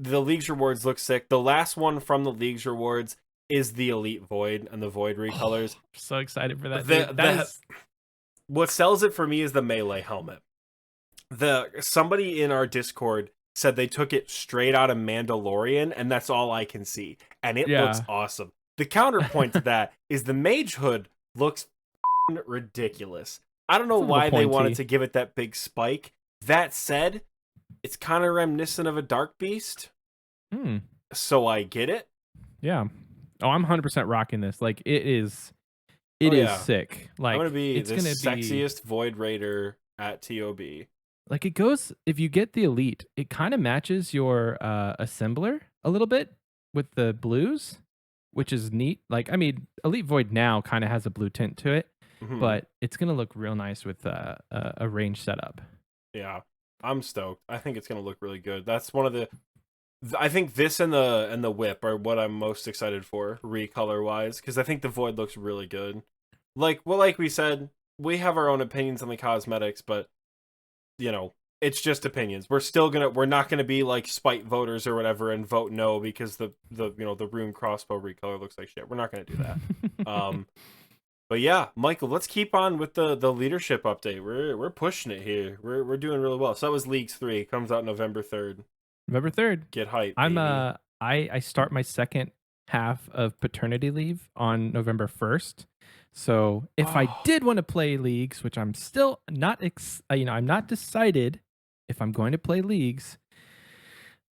S2: the League's rewards look sick. The last one from the League's rewards is the Elite Void and the Void recolors.
S1: So excited for that.
S2: What sells it for me is the melee helmet. Somebody in our Discord said they took it straight out of Mandalorian, and that's all I can see. And it looks awesome. The counterpoint to that is the mage hood looks ridiculous. I don't know why they wanted to give it that big spike. That said, it's kind of reminiscent of a Dark Beast. So I get it.
S1: Yeah. Oh, I'm 100% rocking this. Like, it is sick. Like,
S2: I'm going to be the sexiest Void Raider at TOB.
S1: Like, it goes, if you get the Elite, it kind of matches your assembler a little bit with the blues, which is neat. Like, I mean, Elite Void now kind of has a blue tint to it, but it's going to look real nice with a range setup.
S2: Yeah, I'm stoked. I think it's going to look really good. That's one of the... I think this and the whip are what I'm most excited for, recolor-wise, because I think the Void looks really good. Like we said, we have our own opinions on the cosmetics, but you know, it's just opinions. We're not gonna be like spite voters or whatever and vote no because the Rune Crossbow recolor looks like shit. We're not gonna do that. But yeah, Michael, let's keep on with the leadership update. We're pushing it here. We're doing really well. So that was Leagues 3. Comes out November 3rd.
S1: November 3rd.
S2: Get hyped.
S1: I start my second half of paternity leave on November 1st. So if I did want to play leagues, which I'm still not, I'm not decided if I'm going to play leagues,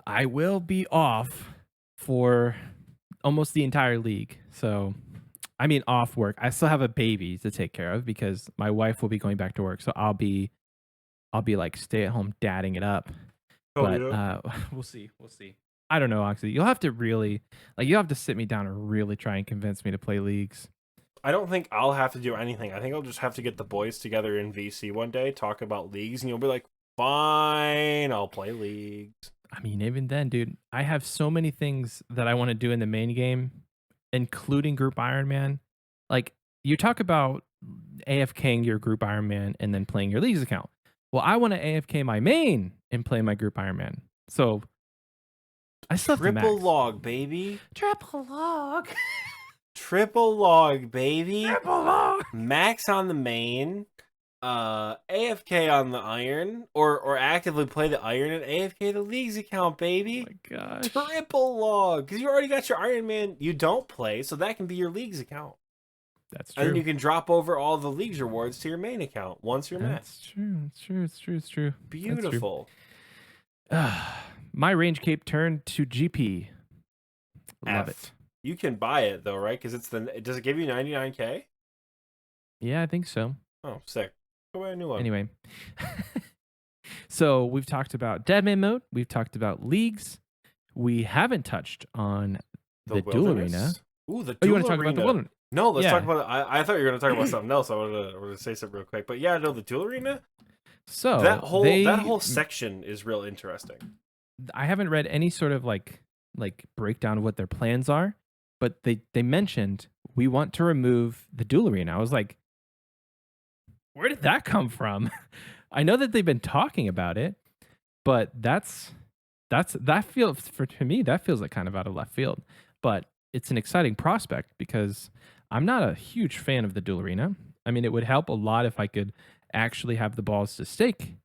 S1: I will be off for almost the entire league. So, I mean, off work. I still have a baby to take care of because my wife will be going back to work. So I'll be like stay at home dadding it up. But we'll see. I don't know, Oxie. You'll have to sit me down and really try and convince me to play leagues.
S2: I don't think I'll have to do anything. I think I'll just have to get the boys together in VC one day, talk about leagues, and you'll be like, fine, I'll play leagues.
S1: I mean, even then, dude, I have so many things that I want to do in the main game, including Group Iron Man. Like, you talk about AFKing your Group Iron Man and then playing your leagues account. Well, I want to AFK my main and play my Group Iron Man. So, I still have
S2: Triple log, baby.
S1: Triple log.
S2: Triple log, baby.
S1: Triple log.
S2: Max on the main, AFK on the iron, or actively play the iron and AFK the leagues account, baby.
S1: Oh my gosh.
S2: Triple log, because you already got your Iron Man you don't play, so that can be your leagues account.
S1: That's true.
S2: And then you can drop over all the leagues rewards to your main account once you're matched.
S1: It's true.
S2: Beautiful.
S1: My range cape turned to GP. Love it.
S2: You can buy it though, right? Because does it give you 99k?
S1: Yeah, I think so.
S2: Oh, sick. Go buy a new one.
S1: Anyway, So we've talked about deadman mode. We've talked about leagues. We haven't touched on the duel arena.
S2: Ooh, the
S1: duel
S2: you
S1: want to talk about the wilderness?
S2: No, let's talk about. I thought you were going to talk about something else. I wanted to say something real quick, but yeah, no, the duel arena.
S1: So
S2: that whole section is real interesting.
S1: I haven't read any sort of like breakdown of what their plans are, but they mentioned we want to remove the duel arena. I was like, where did that come from? I know that they've been talking about it, but that feels to me that feels like kind of out of left field. But it's an exciting prospect because I'm not a huge fan of the duel arena. I mean, it would help a lot if I could actually have the balls to stake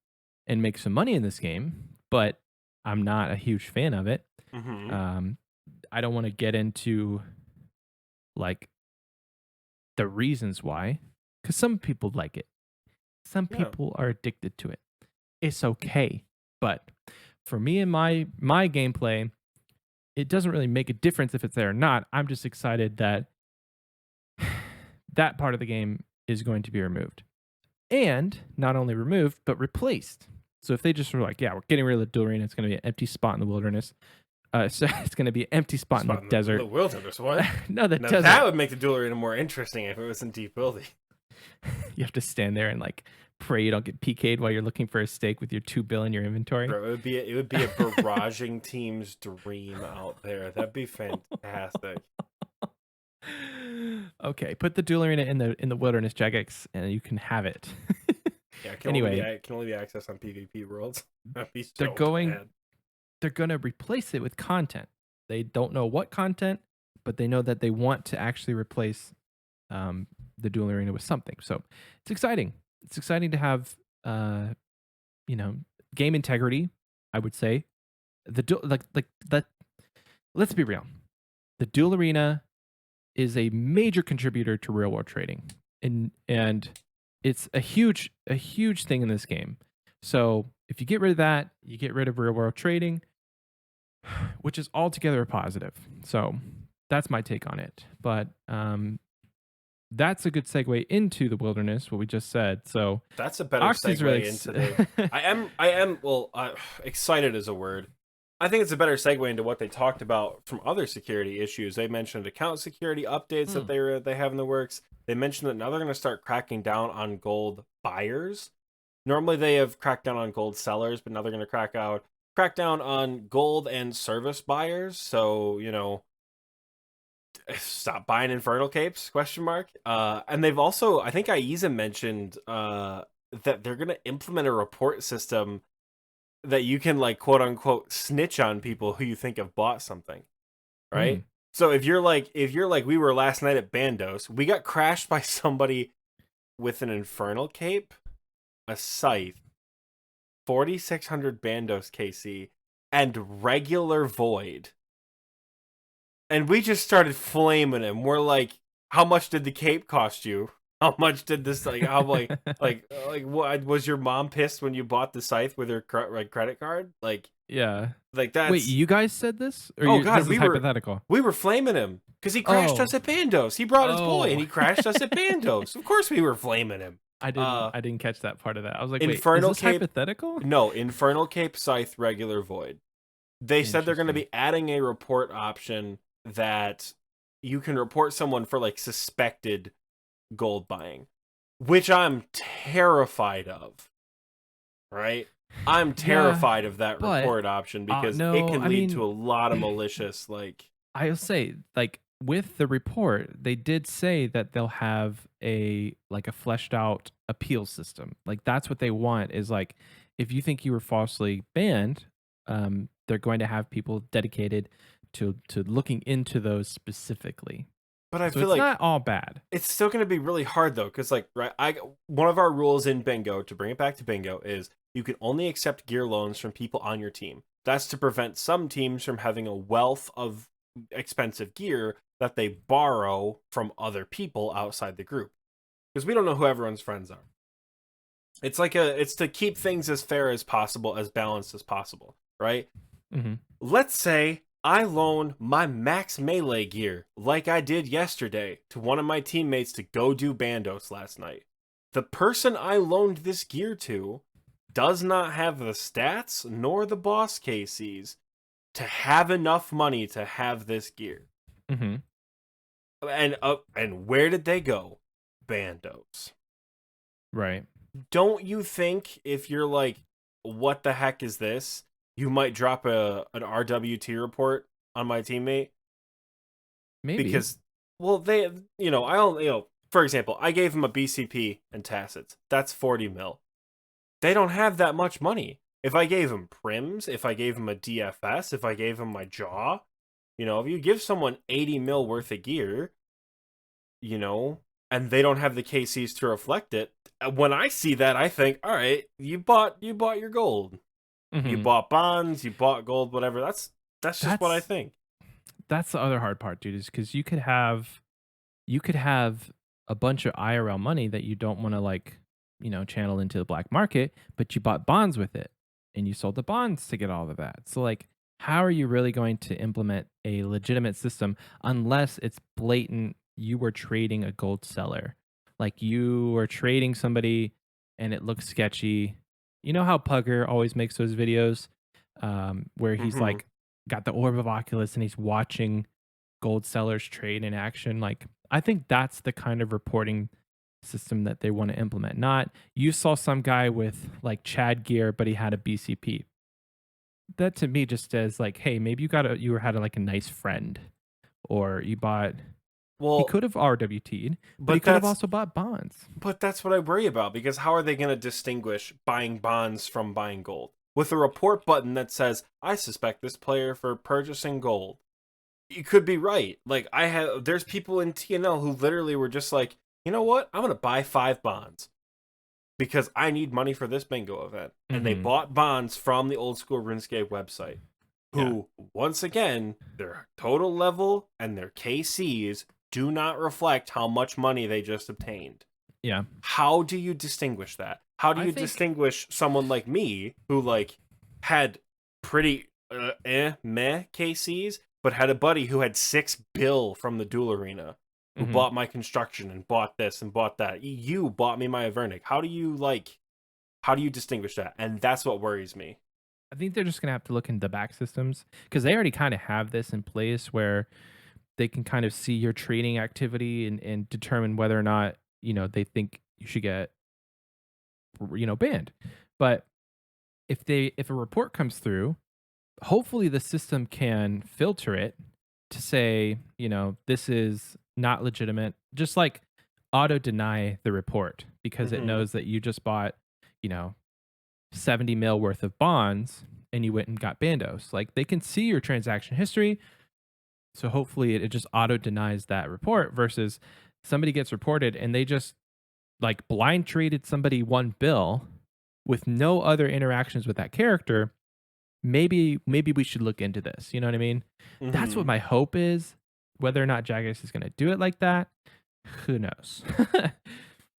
S1: and make some money in this game, but I'm not a huge fan of it. I don't want to get into like the reasons why, because some people like it. Some people are addicted to it. It's okay. But for me and my gameplay, it doesn't really make a difference if it's there or not. I'm just excited that that part of the game is going to be removed. And not only removed, but replaced. So if they just were like, yeah, we're getting rid of the duel arena, it's going to be an empty spot in the wilderness. So it's going to be an empty spot in the desert.
S2: The wilderness, what?
S1: No, the desert.
S2: That would make the duel arena more interesting if it was in deep building.
S1: You have to stand there and like pray you don't get PK'd while you're looking for a stake with your 2 bill in your inventory.
S2: Bro, it would be a barraging team's dream out there. That'd be fantastic.
S1: Okay, put the duel arena in the wilderness, Jagex, and you can have it.
S2: Yeah, it can only be accessed on PvP worlds. That'd be so
S1: they're going to replace it with content. They don't know what content, but they know that they want to actually replace the duel arena with something. So it's exciting. It's exciting to have game integrity, I would say. Let's be real. The duel arena is a major contributor to real world trading. And it's a huge thing in this game. So if you get rid of that, you get rid of real world trading, which is altogether a positive. So that's my take on it. But that's a good segue into the wilderness, what we just said. So
S2: that's a better segue into the. I am excited is a word. I think it's a better segue into what they talked about from other security issues. They mentioned account security updates that they have in the works. They mentioned that now they're going to start cracking down on gold buyers. Normally they have cracked down on gold sellers, but now they're going to crack down on gold and service buyers. So, stop buying Infernal Capes, ? And they've also, I think Aiza mentioned that they're going to implement a report system that you can like quote unquote snitch on people who you think have bought something, right? So if you're like we were last night at Bandos, we got crashed by somebody with an Infernal Cape, a scythe, 4600 Bandos KC, and regular Void. And we just started flaming him. We're like, how much did the cape cost you? How much did this like what was your mom pissed when you bought the scythe with her credit card? Like,
S1: yeah,
S2: like that.
S1: Wait, you guys said this?
S2: Or God,
S1: this is hypothetical.
S2: We were flaming him because he crashed us at Bandos. He brought his boy and he crashed us at Bandos. Of course, we were flaming him.
S1: I didn't catch that part of that. I was like,
S2: Infernal
S1: wait, is this
S2: Cape,
S1: hypothetical?
S2: No, Infernal Cape, scythe, regular Void. They said they're going to be adding a report option that you can report someone for like suspected gold buying, which I'm terrified of. Right? I'm terrified of that report option because it can lead to a lot of malicious like.
S1: I'll say like with the report, they did say that they'll have a fleshed out appeal system. Like that's what they want is like if you think you were falsely banned, they're going to have people dedicated to looking into those specifically.
S2: But I feel
S1: it's
S2: like
S1: not all bad.
S2: It's still going to be really hard though, because like one of our rules in Bingo, to bring it back to Bingo, is you can only accept gear loans from people on your team. That's to prevent some teams from having a wealth of expensive gear that they borrow from other people outside the group, because we don't know who everyone's friends are. It's like it's to keep things as fair as possible, as balanced as possible, right?
S1: Mm-hmm.
S2: Let's say I loan my max melee gear, like I did yesterday, to one of my teammates to go do Bandos last night. The person I loaned this gear to does not have the stats nor the boss KCs to have enough money to have this gear.
S1: Mm-hmm.
S2: And where did they go? Bandos.
S1: Right.
S2: Don't you think if you're like, what the heck is this? You might drop an RWT report on my teammate?
S1: Maybe.
S2: Because, well, they, for example, I gave him a BCP and tacits. That's 40 mil. They don't have that much money. If I gave him prims, if I gave him a DFS, if I gave him my jaw, if you give someone 80 mil worth of gear, and they don't have the KCs to reflect it, when I see that, I think, all right, you bought your gold. Mm-hmm. You bought bonds, you bought gold, whatever. That's just what I think.
S1: That's the other hard part, dude, is because you could have a bunch of IRL money that you don't want to channel into the black market, but you bought bonds with it and you sold the bonds to get all of that. So how are you really going to implement a legitimate system unless it's blatant you were trading a gold seller? Like you were trading somebody and it looks sketchy. You know how Pugger always makes those videos where he's got the orb of Oculus and he's watching gold sellers trade in action? I think that's the kind of reporting system that they want to implement. Not you saw some guy with Chad gear, but he had a BCP. That to me just says hey, maybe you had a nice friend, or you bought. Well, he could have RWT'd, but he could have also bought bonds.
S2: But that's what I worry about, because how are they going to distinguish buying bonds from buying gold? With a report button that says, I suspect this player for purchasing gold. You could be right. There's people in TNL who literally were just like, you know what? I'm going to buy 5 bonds because I need money for this bingo event. Mm-hmm. And they bought bonds from the old school RuneScape website, who, once again, their total level and their KCs do not reflect how much money they just obtained.
S1: Yeah.
S2: How do you distinguish that? How do you distinguish someone like me who had pretty meh KCs, but had a buddy who had 6 bill from the duel arena, who bought my construction and bought this and bought that? You bought me my Avernic. How do you distinguish that? And that's what worries me.
S1: I think they're just gonna have to look into the back systems, because they already kind of have this in place where they can kind of see your trading activity and determine whether or not they think you should get banned. But if a report comes through, hopefully the system can filter it to say this is not legitimate, just auto deny the report, because it knows that you just bought 70 mil worth of bonds and you went and got bandos. They can see your transaction history. So hopefully it just auto denies that report, versus somebody gets reported and they just blind traded somebody 1 bill with no other interactions with that character. Maybe we should look into this. You know what I mean? Mm-hmm. That's what my hope is. Whether or not Jagex is going to do it like that, who knows?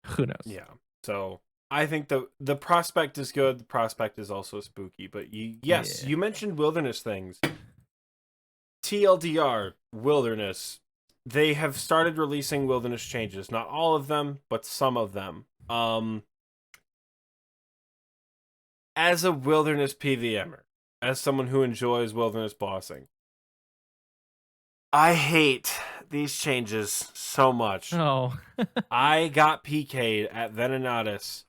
S1: Who knows?
S2: Yeah. So I think the prospect is good. The prospect is also spooky. But you mentioned wilderness things. TLDR, Wilderness, they have started releasing Wilderness changes. Not all of them, but some of them. As a Wilderness PVMer, as someone who enjoys Wilderness bossing, I hate these changes so much.
S1: Oh.
S2: I got PK'd at Venenatis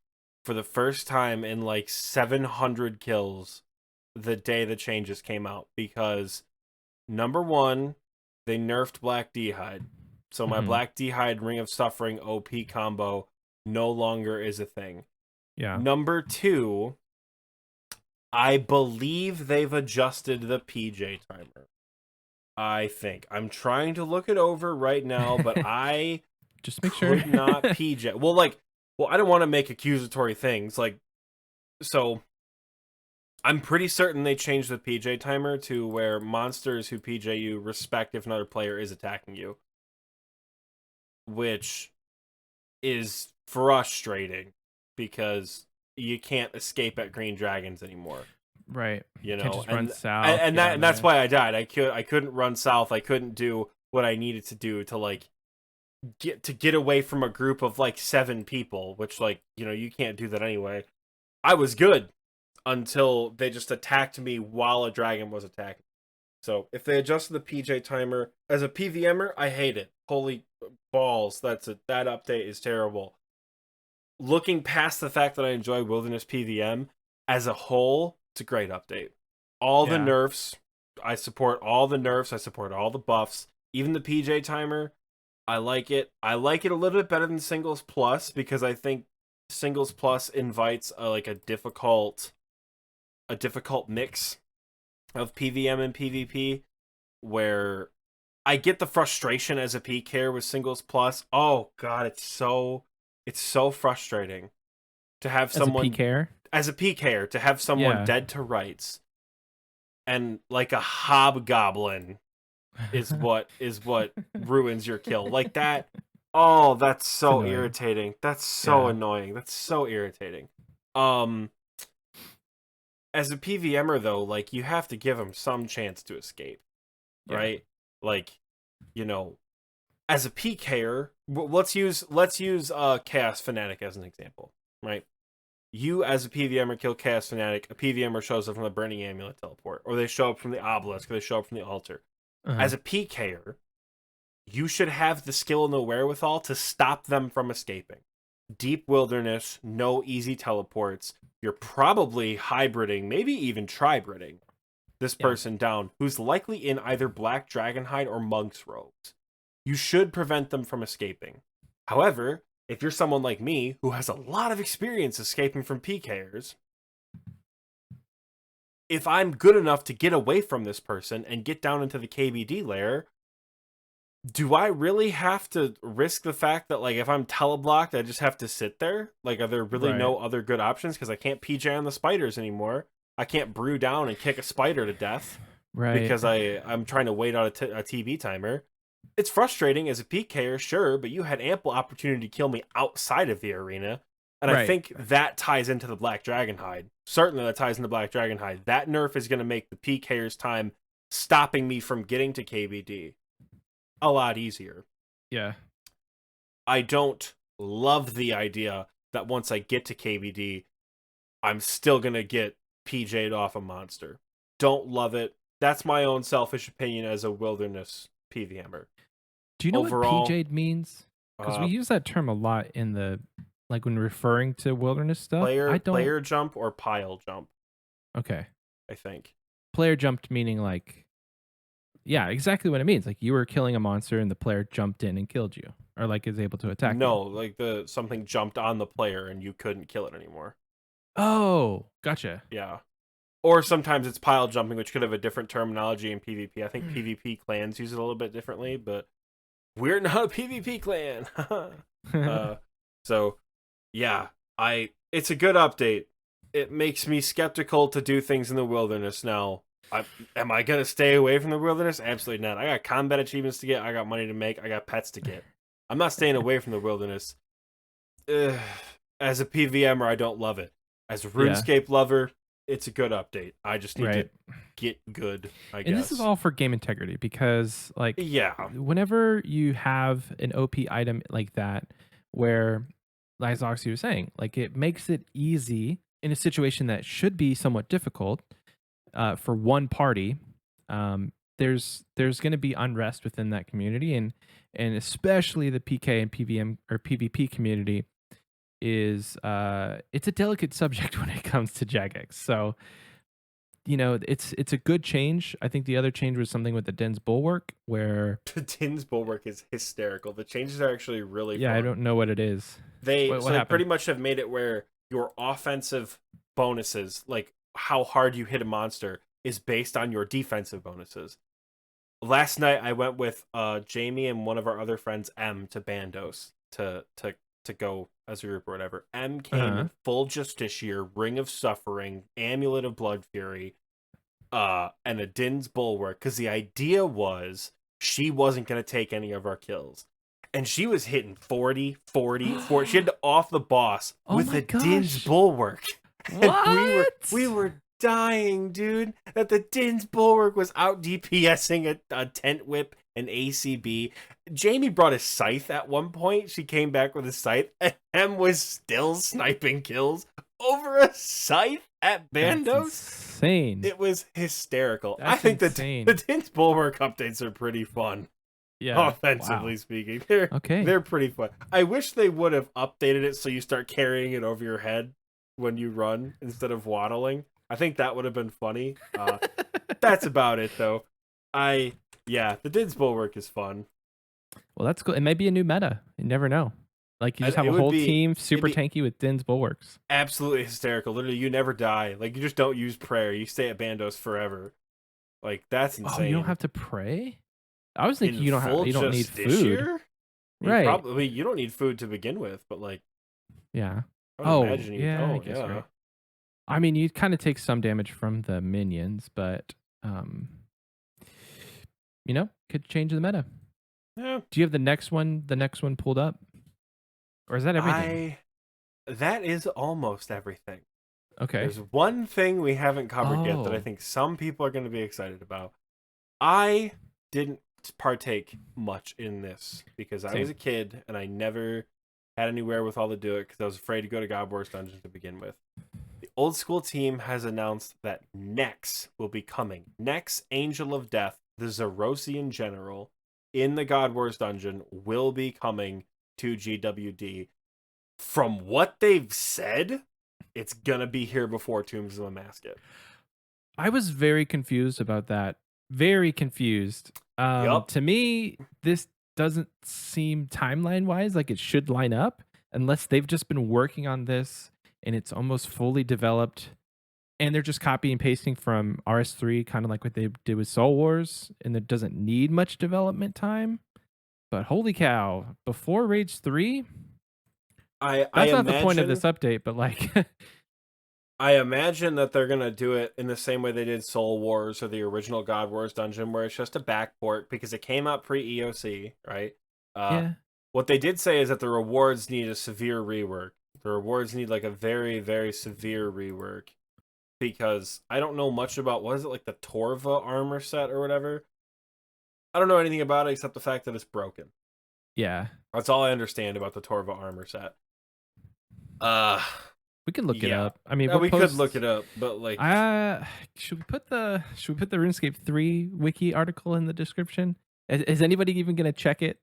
S2: for the first time in 700 kills the day the changes came out, because number one, they nerfed Black D'Hide. So my Black D'Hide Ring of Suffering OP combo no longer is a thing.
S1: Yeah.
S2: Number two, I believe they've adjusted the PJ timer. I think. I'm trying to look it over right now, but I
S1: just make sure
S2: not PJ. Well, I don't want to make accusatory things. So I'm pretty certain they changed the PJ timer to where monsters who PJ you respect if another player is attacking you, which is frustrating because you can't escape at green dragons anymore.
S1: Right.
S2: Can't
S1: just run south.
S2: And that's why I died. I couldn't run south. I couldn't do what I needed to do to get away from a group of 7 people, which you can't do that anyway. I was good. until they just attacked me while a dragon was attacking. So if they adjusted the PJ timer as a PVMer, I hate it. Holy balls, that update is terrible. Looking past the fact that I enjoy Wilderness PVM as a whole, it's a great update. All the nerfs, I support all the nerfs. I support all the buffs. Even the PJ timer, I like it. I like it a little bit better than Singles Plus because I think Singles Plus invites a difficult mix of PVM and PvP, where I get the frustration as a PKer with Singles Plus. Oh god, it's so frustrating to have someone as a PKer to have someone dead to rights, and like a hobgoblin is what ruins your kill like that. Oh, that's so irritating. That's so annoying. That's so irritating. As a PVMer though, like, you have to give him some chance to escape, right? Like, you know, as a PKer, let's use Chaos Fanatic as an example, right? You as a PVMer kill Chaos Fanatic, a PVMer shows up from the Burning Amulet teleport, or they show up from the Obelisk, or they show up from the altar. As a PKer, you should have the skill and the wherewithal to stop them from escaping. Deep wilderness, no easy teleports. You're probably hybriding, maybe even tribriding this person down, who's likely in either Black Dragonhide or Monk's Robes. You should prevent them from escaping. However, if you're someone like me, who has a lot of experience escaping from PKers, if I'm good enough to get away from this person and get down into the KBD layer, do I really have to risk the fact that, like, if I'm teleblocked, I just have to sit there? Like, are there really no other good options? Because I can't PJ on the spiders anymore. I can't brew down and kick a spider to death. Right. Because I'm trying to wait on a TB timer. It's frustrating as a PKer, sure, but you had ample opportunity to kill me outside of the arena. And I think that ties into the Black Dragonhide. Certainly that ties into Black Dragonhide. That nerf is going to make the PKer's time stopping me from getting to KBD a lot easier.
S1: Yeah.
S2: I don't love the idea that once I get to KBD, I'm still going to get PJ'd off a monster. Don't love it. That's my own selfish opinion as a wilderness PVMer.
S1: Do you know what PJ'd means? Because we use that term a lot in the, like, when referring to wilderness stuff.
S2: Player jump or pile jump.
S1: Okay.
S2: I think.
S1: Player jumped meaning like, yeah, exactly what it means. Like, you were killing a monster and the player jumped in and killed you, or like is able to attack.
S2: No, like something jumped on the player and you couldn't kill it anymore.
S1: Oh, gotcha.
S2: Yeah. Or sometimes it's pile jumping, which could have a different terminology in PvP. I think PvP clans use it a little bit differently, but we're not a PvP clan. So, yeah, it's a good update. It makes me skeptical to do things in the wilderness now. Am I going to stay away from the wilderness? Absolutely not. I got combat achievements to get. I got money to make. I got pets to get. I'm not staying away from the wilderness. As a PVMer, I don't love it. As a RuneScape lover, it's a good update. I just need to get good, I guess.
S1: And this is all for game integrity because, like, whenever you have an OP item like that, where, as Oxie was saying, like, it makes it easy in a situation that should be somewhat difficult for one party. There's going to be unrest within that community, and especially the PK and PVM or PvP community is it's a delicate subject when it comes to Jagex. So, you know, it's a good change. I think the other change was something with the Din's Bulwark, where
S2: the Din's Bulwark is hysterical. The changes are actually really fun.
S1: I don't know what it is.
S2: They pretty much have made it where your offensive bonuses, like how hard you hit a monster, is based on your defensive bonuses. Last night I went with Jamie and one of our other friends, M, to Bandos to go as a group or whatever. M came in full Justiciar, Ring of Suffering, Amulet of Blood Fury, and a Din's Bulwark, because the idea was she wasn't going to take any of our kills. And she was hitting 40. She had to off the boss with a Din's Bulwark.
S1: What?
S2: We were dying, dude. That the Din's Bulwark was out DPSing a Tent Whip and ACB. Jamie brought a scythe at one point. She came back with a scythe, and Em was still sniping kills over a scythe at Bandos.
S1: That's insane.
S2: It was hysterical.
S1: That's
S2: I think
S1: insane.
S2: the Din's Bulwark updates are pretty fun.
S1: Yeah,
S2: offensively speaking, they're pretty fun. I wish they would have updated it so you start carrying it over your head when you run instead of waddling. I think that would have been funny. That's about it, though. The Din's Bulwark is fun.
S1: Well, that's cool. It may be a new meta. You never know. Like, you just have a whole team super tanky with Din's Bulwarks.
S2: Absolutely hysterical. Literally, you never die. Like, you just don't use prayer. You stay at Bandos forever. Like, that's insane.
S1: Oh, you don't have to pray? I was thinking you don't need food.
S2: Right. You don't need food to begin with, but like,
S1: yeah.
S2: I imagine
S1: I guess, right. I mean, you kind of take some damage from the minions, but could change the meta.
S2: Yeah.
S1: Do you have the next one pulled up? Or is that everything?
S2: That is almost everything.
S1: Okay.
S2: There's one thing we haven't covered yet that I think some people are going to be excited about. I didn't partake much in this because I was a kid and I never had any wherewithal to do it because I was afraid to go to God Wars Dungeon to begin with. The old school team has announced that Nex will be coming. Nex, Angel of Death, the Zerosian General in the God Wars Dungeon will be coming to GWD. From what they've said, it's gonna be here before Tombs of Amasket.
S1: I was very confused about that. Very confused. To me, this doesn't seem timeline-wise like it should line up unless they've just been working on this and it's almost fully developed and they're just copying and pasting from RS3, kind of like what they did with Soul Wars, and it doesn't need much development time. But holy cow, before Rage 3, that's not the point of this update, but like...
S2: I imagine that they're going to do it in the same way they did Soul Wars or the original God Wars Dungeon, where it's just a backport because it came out pre-EOC, right? What they did say is that the rewards need a severe rework. The rewards need like a very, very severe rework because I don't know much about, what is it, like the Torva armor set or whatever? I don't know anything about it except the fact that it's broken.
S1: Yeah.
S2: That's all I understand about the Torva armor set.
S1: We can look it up. I mean,
S2: we could look it up, but like,
S1: should we put the RuneScape 3 wiki article in the description? Is anybody even gonna check it?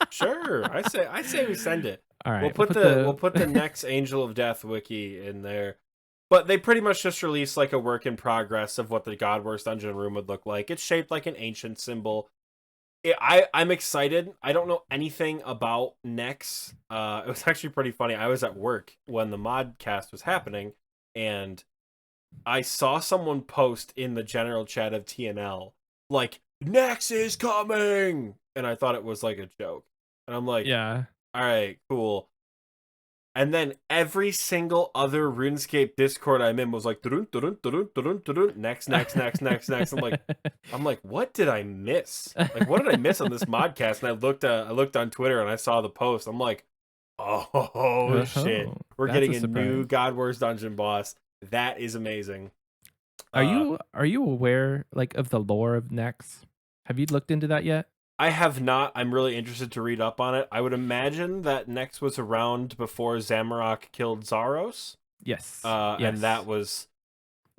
S2: Sure, I say we send it.
S1: All right,
S2: we'll put the next Angel of Death wiki in there. But they pretty much just released like a work in progress of what the God Wars Dungeon room would look like. It's shaped like an ancient symbol. I'm excited. I don't know anything about Nex. It was actually pretty funny. I was at work when the modcast was happening, and I saw someone post in the general chat of TNL, like, Nex is coming! And I thought it was like a joke. And I'm like,
S1: yeah,
S2: all right, cool. And then every single other RuneScape Discord I'm in was like, next. I'm like, what did I miss? Like, what did I miss on this modcast? And I looked on Twitter and I saw the post. I'm like, oh shit, we're getting a new God Wars Dungeon boss. That is amazing.
S1: Are you aware like of the lore of Nex? Have you looked into that yet?
S2: I have not. I'm really interested to read up on it. I would imagine that Nex was around before Zamorak killed Zaros.
S1: Yes.
S2: And that was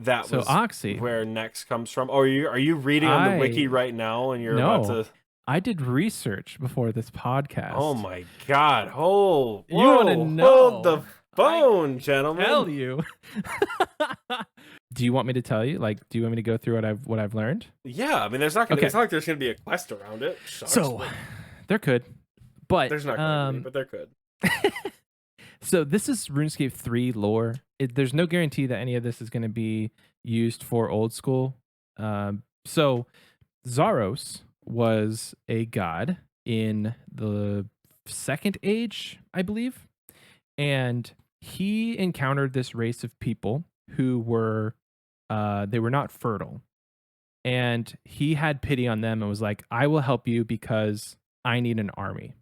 S1: Oxie,
S2: where Nex comes from. Oh, are you reading on the wiki right now and you're about to...
S1: I did research before this podcast.
S2: Oh my god. Oh,
S1: you want to know?
S2: Hold the phone, gentlemen.
S1: Tell you. Do you want me to tell you? Like, do you want me to go through what I've learned?
S2: Yeah, I mean, it's not like there's gonna be a quest around it.
S1: There could, but
S2: there's not gonna be, but there could.
S1: So this is RuneScape 3 lore. There's no guarantee that any of this is going to be used for old school. So Zaros was a god in the Second Age, I believe, and he encountered this race of people who were they were not fertile, and he had pity on them and was like, I will help you because I need an army.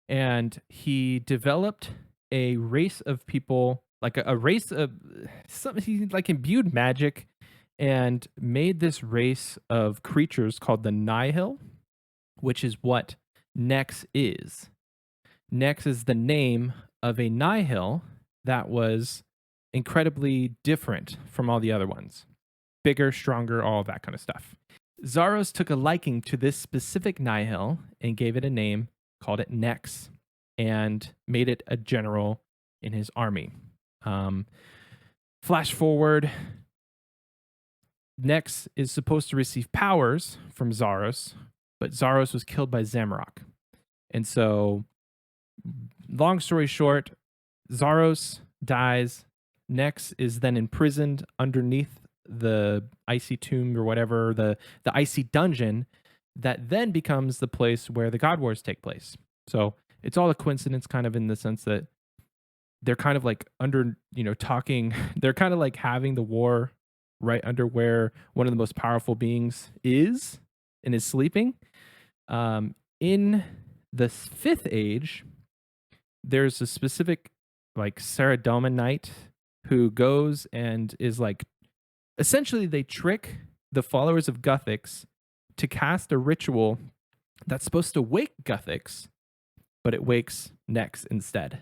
S1: And he developed a race of people like a race of something. He like imbued magic and made this race of creatures called the Nihil, which is what Nex is. Nex is the name of a Nihil that was incredibly different from all the other ones. Bigger, stronger, all of that kind of stuff. Zaros took a liking to this specific Nihil and gave it a name, called it Nex, and made it a general in his army. Flash forward, Nex is supposed to receive powers from Zaros, but Zaros was killed by Zamorak. And so, long story short, Zaros dies. Nex is then imprisoned underneath the icy tomb or whatever, the icy dungeon that then becomes the place where the God Wars take place. So it's all a coincidence, kind of in the sense that they're kind of like under, talking, they're kind of like having the war right under where one of the most powerful beings is and is sleeping. In the Fifth Age, there's a specific like Saradomin Knight who goes and is like, essentially they trick the followers of Guthix to cast a ritual that's supposed to wake Guthix, but it wakes Nex instead.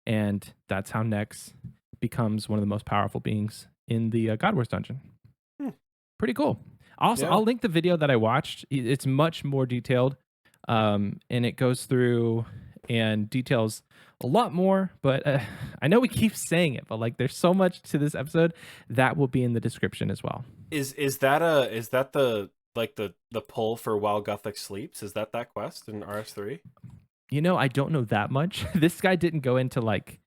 S1: And that's how Nex becomes one of the most powerful beings in the God Wars dungeon. Pretty cool. Also, I'll link the video that I watched. It's much more detailed, and it goes through and details a lot more. But I know we keep saying it, but like, there's so much to this episode that will be in the description as well.
S2: Is that the pull for While Guthix Sleeps? Is that quest in RS3?
S1: I don't know that much. This guy didn't go into like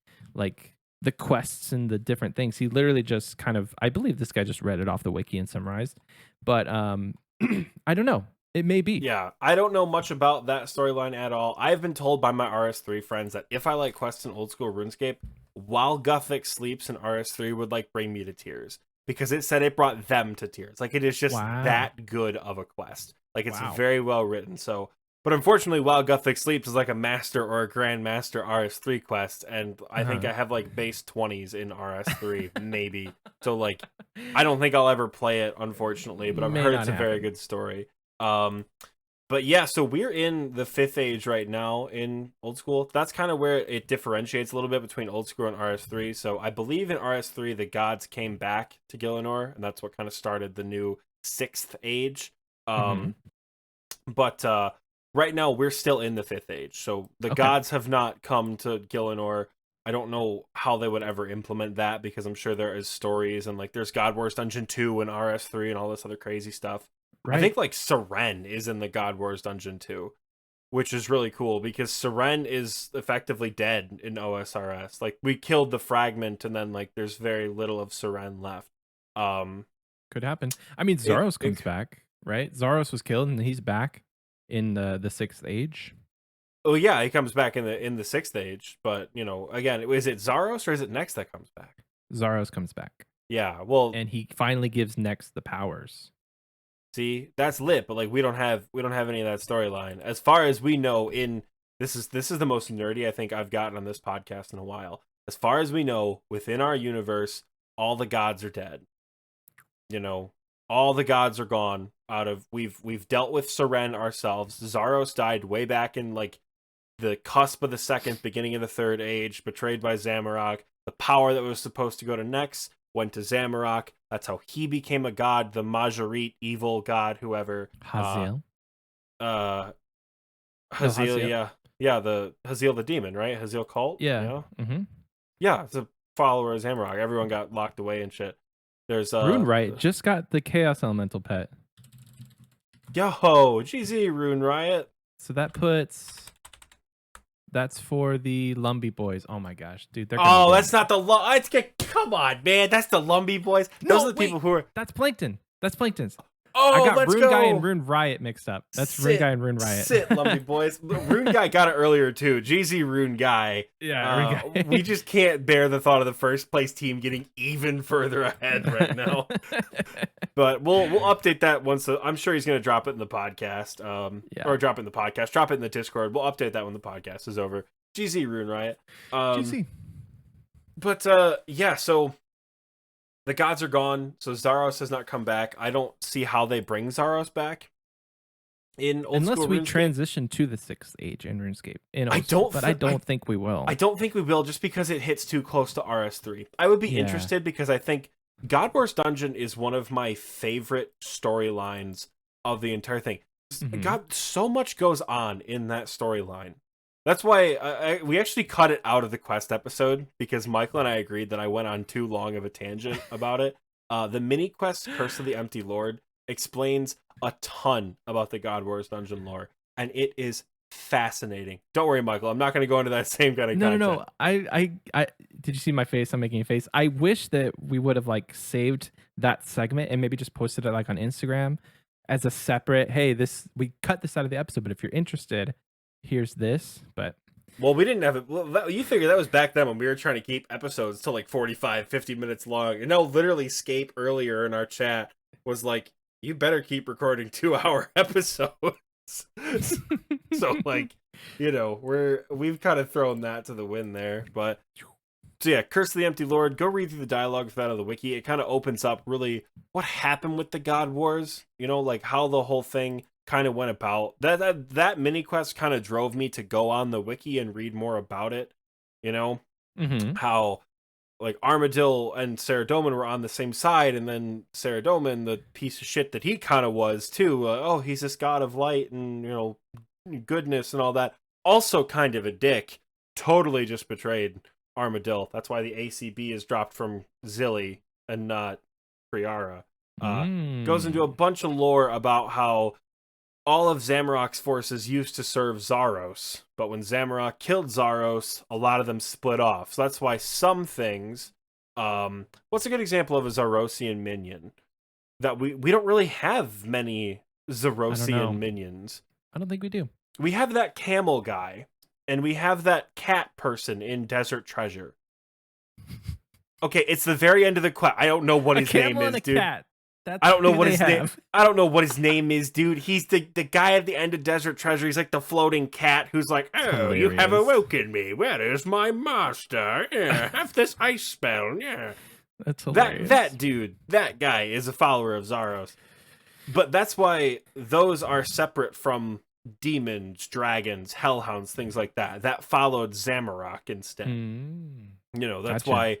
S1: the quests and the different things. He literally just kind of, I believe this guy just read it off the wiki and summarized. But I don't know. It may be.
S2: Yeah, I don't know much about that storyline at all. I've been told by my RS3 friends that if I like quests in old school RuneScape, While Guthix Sleeps in RS3 would like bring me to tears, because it said it brought them to tears. Like, it is just that good of a quest. Like, it's very well written. So, but unfortunately, While Guthix Sleeps is like a master or a grandmaster RS3 quest, and I think I have like base 20s in RS3 maybe. So like, I don't think I'll ever play it, unfortunately, but I've heard it's a very good story. But yeah, so we're in the Fifth Age right now in old school. That's kind of where it differentiates a little bit between old school and RS3. So I believe in RS3 the gods came back to Gielinor, and that's what kind of started the new Sixth Age. But right now we're still in the Fifth Age, so the gods have not come to Gielinor. I don't know how they would ever implement that, because I'm sure there is stories, and like there's God Wars Dungeon 2 and RS3 and all this other crazy stuff. Right. I think like Seren is in the God Wars Dungeon 2, which is really cool, because Seren is effectively dead in OSRS. Like, we killed the fragment, and then like there's very little of Seren left.
S1: Could happen. I mean, Zaros comes back, right? Zaros was killed and he's back in the Sixth Age.
S2: Oh yeah, he comes back in the Sixth Age, but again, is it Zaros or is it Nex that comes back?
S1: Zaros comes back.
S2: Yeah, well,
S1: and he finally gives Nex the powers.
S2: See, that's lit, but like we don't have any of that storyline. As far as we know, this is the most nerdy I think I've gotten on this podcast in a while. As far as we know, within our universe, all the gods are dead. All the gods are gone. We've dealt with Seren ourselves. Zaros died way back in like the cusp of the second, beginning of the Third Age, betrayed by Zamorak. The power that was supposed to go to Nex went to Zamorak. That's how he became a god, the Majorit, evil god, whoever.
S1: Haziel.
S2: Haziel, yeah, the Haziel the demon, right? Haziel cult.
S1: Yeah.
S2: Yeah, it's a follower of Zamorak. Everyone got locked away and shit. There's
S1: Rune Riot just got the Chaos Elemental pet.
S2: Yo, GZ Rune Riot.
S1: So that's for the Lumbee boys. Oh my gosh, dude!
S2: That's not the come on, man. That's the Lumbee boys. Those are the people who are.
S1: That's Plankton. That's Plankton's.
S2: Oh,
S1: I got Rune Guy and Rune Riot mixed up. That's Rune Guy and Rune Riot.
S2: Sit, Lumbee boys. Rune Guy got it earlier too. GZ Rune Guy.
S1: Yeah, Rune Guy.
S2: We just can't bear the thought of the first place team getting even further ahead right now. But we'll update that once. I'm sure he's going to drop it in the podcast. Or drop it in the podcast. Drop it in the Discord. We'll update that when the podcast is over. GZ Rune Riot.
S1: GZ.
S2: But yeah, so the gods are gone, so Zaros has not come back. I don't see how they bring Zaros back in old
S1: Unless
S2: school
S1: we
S2: RuneScape.
S1: transition to the 6th age in RuneScape in old school, but I don't think we will.
S2: I don't think we will, just because it hits too close to RS3. I would be interested because I think God Wars Dungeon is one of my favorite storylines of the entire thing. God, so much goes on in that storyline. That's why we actually cut it out of the quest episode, because Michael and I agreed that I went on too long of a tangent about it. The mini quest Curse of the Empty Lord explains a ton about the God Wars Dungeon lore, and it is fascinating. Don't worry, Michael. I'm not going to go into that same kind of content.
S1: No. I did you see my face? I'm making a face. I wish that we would have like saved that segment and maybe just posted it like on Instagram as a separate. Hey, we cut this out of the episode, but if you're interested, here's this. But
S2: well, we didn't have it. Well, you figure that was back then when we were trying to keep episodes to like 45, 50 minutes long. And now, literally, Scape earlier in our chat was like, "You better keep recording 2-hour episodes." So like, you know, we've kind of thrown that to the wind there. But so yeah, Curse of the Empty Lord, go read through the dialogue for that on the wiki. It kind of opens up really what happened with the God Wars, you know, like how the whole thing kind of went about. That mini quest kind of drove me to go on the wiki and read more about it, you know. How like Armadil and Saradomin were on the same side, and then Saradomin, the piece of shit that he kind of was too, oh, he's this god of light and, you know, goodness and all that, also kind of a dick, totally just betrayed Armadil. That's why the ACB is dropped from Zilly and not Priara. Goes into a bunch of lore about how all of Zamorak's forces used to serve Zaros, but when Zamorak killed Zaros, a lot of them split off. So that's why some things, what's a good example of a Zarosian minion? That we don't really have many Zarosian minions.
S1: I don't think we do.
S2: We have that camel guy, and we have that cat person in Desert Treasure. Okay, it's the very end of the quest. I don't know what his name is, dude.
S1: Cat.
S2: I don't know what his name. I don't know what his name is, dude. He's the guy at the end of Desert Treasure. He's like the floating cat who's like, "Oh, you have awoken me. Where is my master? Yeah, have this ice spell. Yeah."
S1: That's hilarious.
S2: That dude, that guy is a follower of Zaros. But that's why those are separate from demons, dragons, hellhounds, things like that. That followed Zamorak instead. You know, that's why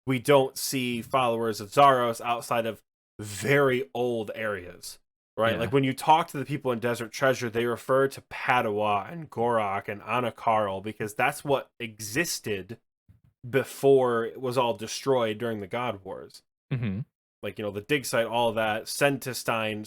S2: we don't see followers of Zaros outside of very old areas, right? Like when you talk to the people in Desert Treasure, they refer to Padua and Gorak and Anakarl because that's what existed before it was all destroyed during the God Wars. Like, you know, the dig site, all of that, Sentistin,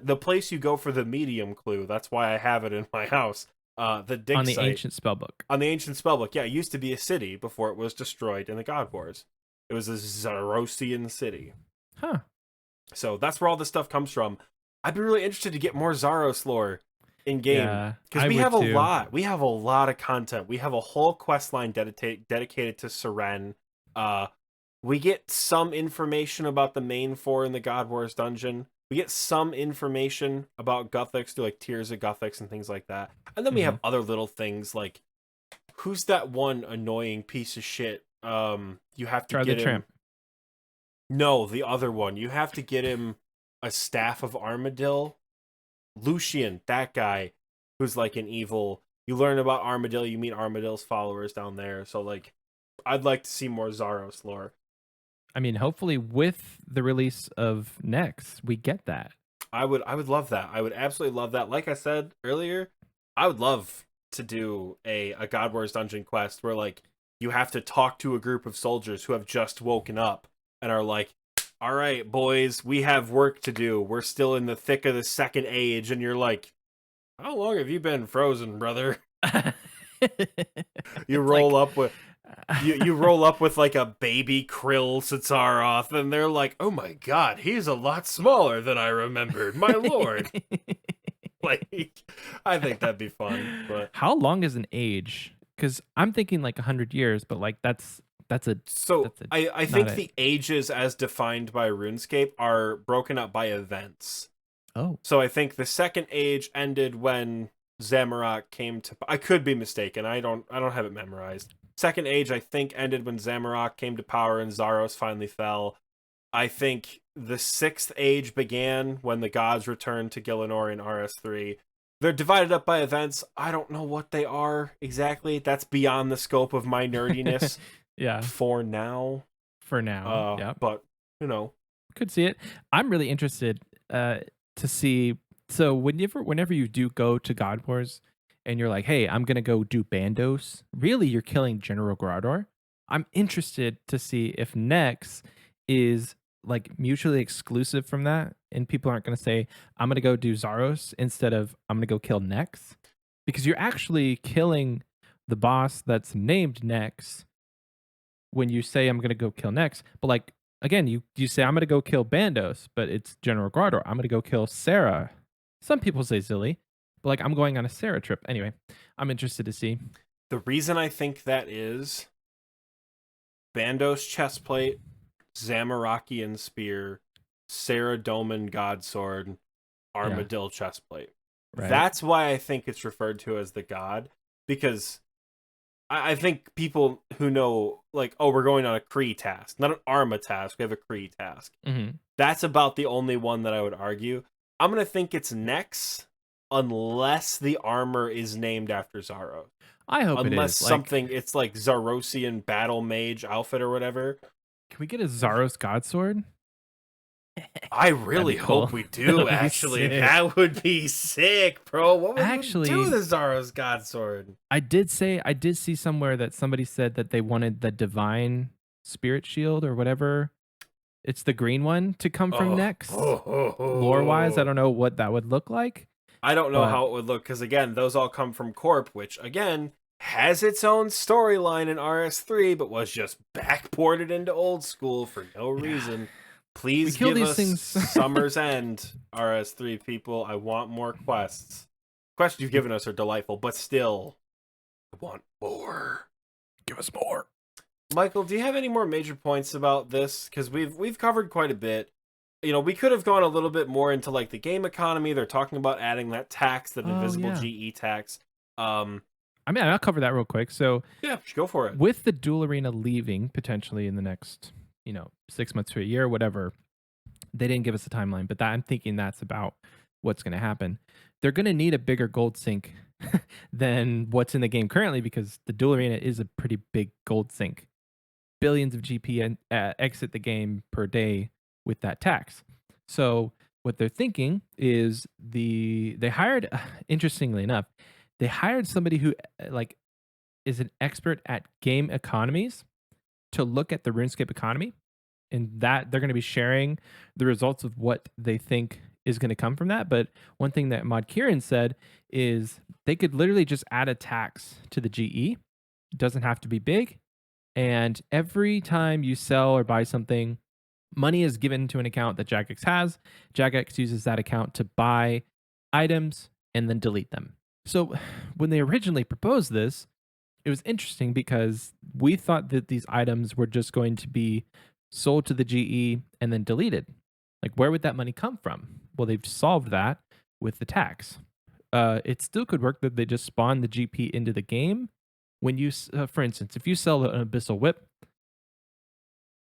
S2: the place you go for the medium clue. That's why I have it in my house. The dig
S1: on the
S2: site,
S1: ancient spellbook.
S2: On the ancient spellbook, yeah, it used to be a city before it was destroyed in the God Wars. It was a Zarosian city.
S1: Huh.
S2: So that's where all this stuff comes from. I'd be really interested to get more Zaros lore in game. Because we have a lot. We have a lot of content. We have a whole quest line dedicated to Seren. We get some information about the main four in the God Wars dungeon. We get some information about Guthix through like tiers of Guthix and things like that. And then we have other little things like, who's that one annoying piece of shit? You have to get him. Tramp. No, the other one. You have to get him a staff of Armadil. Lucian, that guy, who's like an evil. You learn about Armadil. You meet Armadil's followers down there. So like, I'd like to see more Zaros lore.
S1: I mean, hopefully with the release of Next, we get that.
S2: I would love that. I would absolutely love that. Like I said earlier, I would love to do a God Wars dungeon quest where like you have to talk to a group of soldiers who have just woken up and are like, "All right, boys, we have work to do. We're still in the thick of the second age." And you're like, "How long have you been frozen, brother?" You roll up with you roll up with like a baby Krill Sitsaroth, and they're like, "Oh my god, he's a lot smaller than I remembered, my lord." Like, I think that'd be fun. But
S1: how long is an age? Because I'm thinking like 100 years, but like that's a
S2: I think the ages as defined by RuneScape are broken up by events.
S1: Oh,
S2: so I think the second age ended when Zamorak came to. I could be mistaken. I don't have it memorized. second age, I think, ended when Zamorak came to power and Zaros finally fell. I think the sixth age began when the gods returned to Gielinor in RS3. They're divided up by events. I don't know what they are exactly. That's beyond the scope of my nerdiness.
S1: Yeah.
S2: For now.
S1: Yeah.
S2: But, you know.
S1: Could see it. I'm really interested to see. So whenever you do go to God Wars and you're like, hey, I'm going to go do Bandos, really you're killing General Grador. I'm interested to see if Nex is like mutually exclusive from that, and people aren't going to say I'm going to go do Zaros instead of I'm going to go kill Nex, because you're actually killing the boss that's named Nex when you say I'm going to go kill Nex. But like again, you say I'm going to go kill Bandos, but it's General Grador. I'm going to go kill Sarah. Some people say Zilly, but like I'm going on a Sarah trip. Anyway, I'm interested to see.
S2: The reason I think that is Bandos chestplate, Zamorakian spear, Saradomin godsword, Armadillo chestplate. Right. That's why I think it's referred to as the god, because I think people who know, like, oh, we're going on a Kree task, not an Arma task, we have a Kree task.
S1: Mm-hmm.
S2: That's about the only one that I would argue. I'm going to think it's Nex, unless the armor is named after Zaros.
S1: I hope it is.
S2: Unless something, it's like Zarosian battle mage outfit or whatever.
S1: Can we get a Zaros godsword?
S2: I really hope we do, actually. That would be sick, bro. What would you do with the Zaros godsword?
S1: I did see somewhere that somebody said that they wanted the divine spirit shield or whatever. It's the green one to come from Nex. Lore-wise, I don't know what that would look like.
S2: I don't know how it would look, because, again, those all come from Corp, which, again, has its own storyline in RS3, but was just backported into old school for no reason. Please give us Summer's End, RS3 people. I want more quests. Quests you've given us are delightful, but still, I want more.
S1: Give us more.
S2: Michael, do you have any more major points about this? Because we've covered quite a bit. You know, we could have gone a little bit more into like the game economy. They're talking about adding that tax, that invisible GE tax.
S1: I mean, I'll cover that real quick. So
S2: yeah, go for it.
S1: With the duel arena leaving potentially in the next, 6 months to a year, whatever, they didn't give us a timeline, but I'm thinking that's about what's going to happen. They're going to need a bigger gold sink than what's in the game currently, because the duel arena is a pretty big gold sink. Billions of GP exit the game per day with that tax. So what they're thinking is they hired, interestingly enough, they hired somebody who is an expert at game economies to look at the RuneScape economy, and that they're going to be sharing the results of what they think is going to come from that. But one thing that Mod Kieran said is they could literally just add a tax to the GE. It doesn't have to be big. And every time you sell or buy something, money is given to an account that Jagex has. Jagex uses that account to buy items and then delete them. So when they originally proposed this, it was interesting because we thought that these items were just going to be sold to the GE and then deleted. Like, where would that money come from? Well, they've solved that with the tax. It still could work that they just spawn the GP into the game. When you, for instance, if you sell an Abyssal Whip,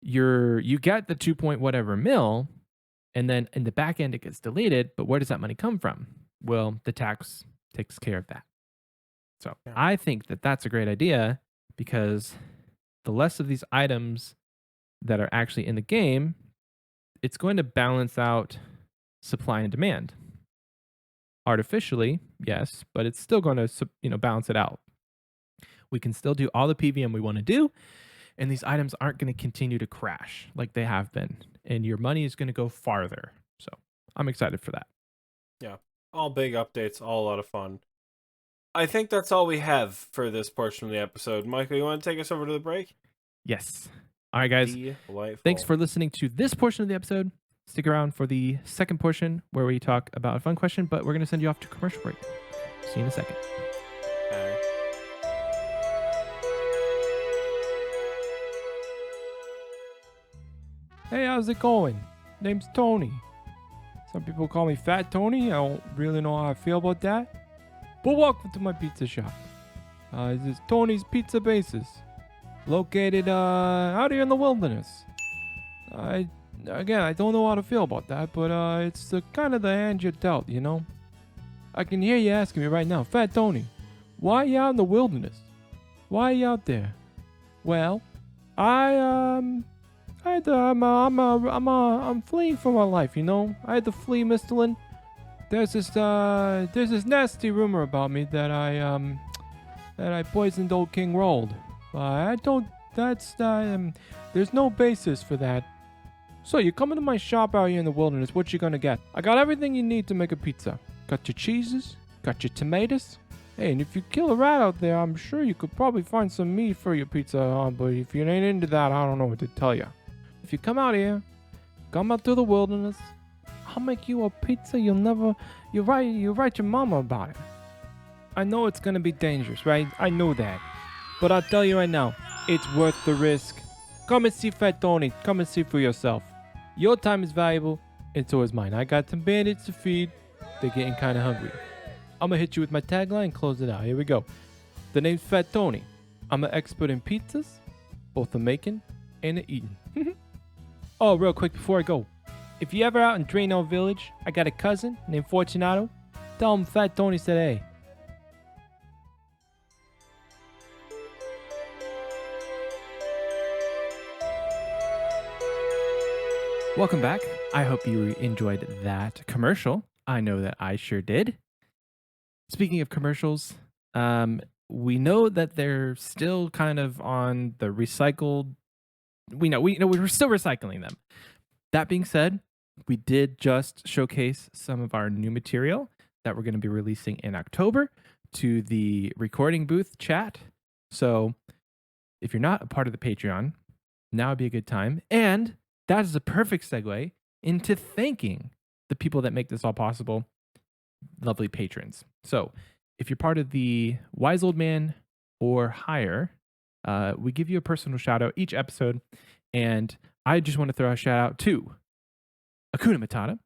S1: you get the 2 point whatever mil, and then in the back end it gets deleted. But where does that money come from? Well, the tax takes care of that. So yeah. I think that that's a great idea, because the less of these items that are actually in the game, it's going to balance out supply and demand. Artificially, yes, but it's still going to balance it out. We can still do all the PVM we want to do, and these items aren't going to continue to crash like they have been, and your money is going to go farther. So I'm excited for that.
S2: Yeah, all big updates, all a lot of fun. I think that's all we have for this portion of the episode. Michael, you want to take us over to the break?
S1: Yes. All right, guys. Thanks for listening to this portion of the episode. Stick around for the second portion where we talk about a fun question, but we're going to send you off to commercial break. See you in a second. Hey, how's it going? Name's Tony. Some people call me Fat Tony. I don't really know how I feel about that. But welcome to my pizza shop. This is Tony's Pizza Bases.
S3: located out here in the wilderness. I don't know how to feel about that, but it's the kind of the hand you're dealt, you know? I can hear you asking me right now, Fat Tony, why are you out in the wilderness? Why are you out there? Well, I'm fleeing for my life, you know? I had to flee, Mr. Lin. There's this nasty rumor about me that I poisoned old King Rold. There's no basis for that. So you come into my shop out here in the wilderness, what you gonna get? I got everything you need to make a pizza. Got your cheeses, got your tomatoes. Hey, and if you kill a rat out there, I'm sure you could probably find some meat for your pizza, but if you ain't into that, I don't know what to tell you. If you come out here, come out to the wilderness, I'll make you a pizza you write your mama about it. I know it's gonna be dangerous, right? I know that. But I'll tell you right now, it's worth the risk. Come and see Fat Tony. Come and see for yourself. Your time is valuable, and so is mine. I got some bandits to feed. They're getting kind of hungry. I'm gonna hit you with my tagline and close it out. Here we go. The name's Fat Tony. I'm an expert in pizzas, both the making and the eating. Oh, real quick before I go. If you ever out in Drano Village, I got a cousin named Fortunato. Tell him Fat Tony said hey.
S1: Welcome back. I hope you enjoyed that commercial. I know that I sure did. Speaking of commercials, we know that they're still kind of on the recycled. We know we're still recycling them. That being said, we did just showcase some of our new material that we're going to be releasing in October to the recording booth chat. So if you're not a part of the Patreon, now would be a good time. And that is a perfect segue into thanking the people that make this all possible, lovely patrons. So if you're part of the Wise Old Man or higher, we give you a personal shout out each episode. And I just want to throw a shout out to Akuna Matata,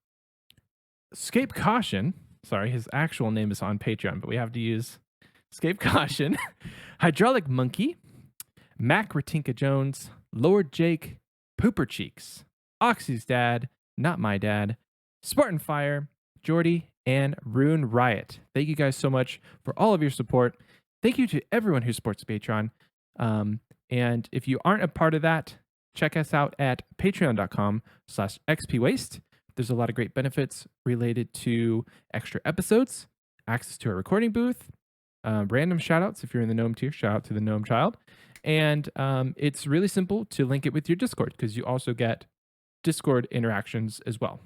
S1: Scape Caution. Sorry, his actual name is on Patreon, but we have to use Scape Caution. Hydraulic Monkey, Mac Ratinka Jones, Lord Jake, Pooper Cheeks, Oxie's dad, not my dad, Spartan Fire, Jordy, and Rune Riot. Thank you guys so much for all of your support. Thank you to everyone who supports Patreon. And if you aren't a part of that, check us out at patreon.com/xpwaste. There's a lot of great benefits related to extra episodes, access to a recording booth, random shoutouts. If you're in the Gnome tier, shout out to the Gnome Child. And it's really simple to link it with your Discord because you also get Discord interactions as well.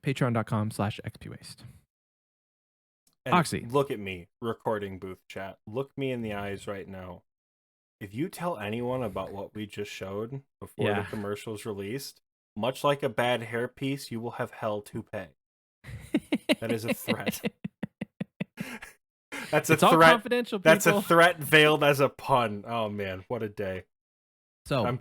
S1: Patreon.com/xpwaste. Oxie.
S2: Look at me, recording booth chat. Look me in the eyes right now. If you tell anyone about what we just showed before the commercial's released, much like a bad hairpiece, you will have hell to pay. That is a threat. That's a threat. All confidential, people. That's a threat veiled as a pun. Oh man, what a day!
S1: So
S2: I'm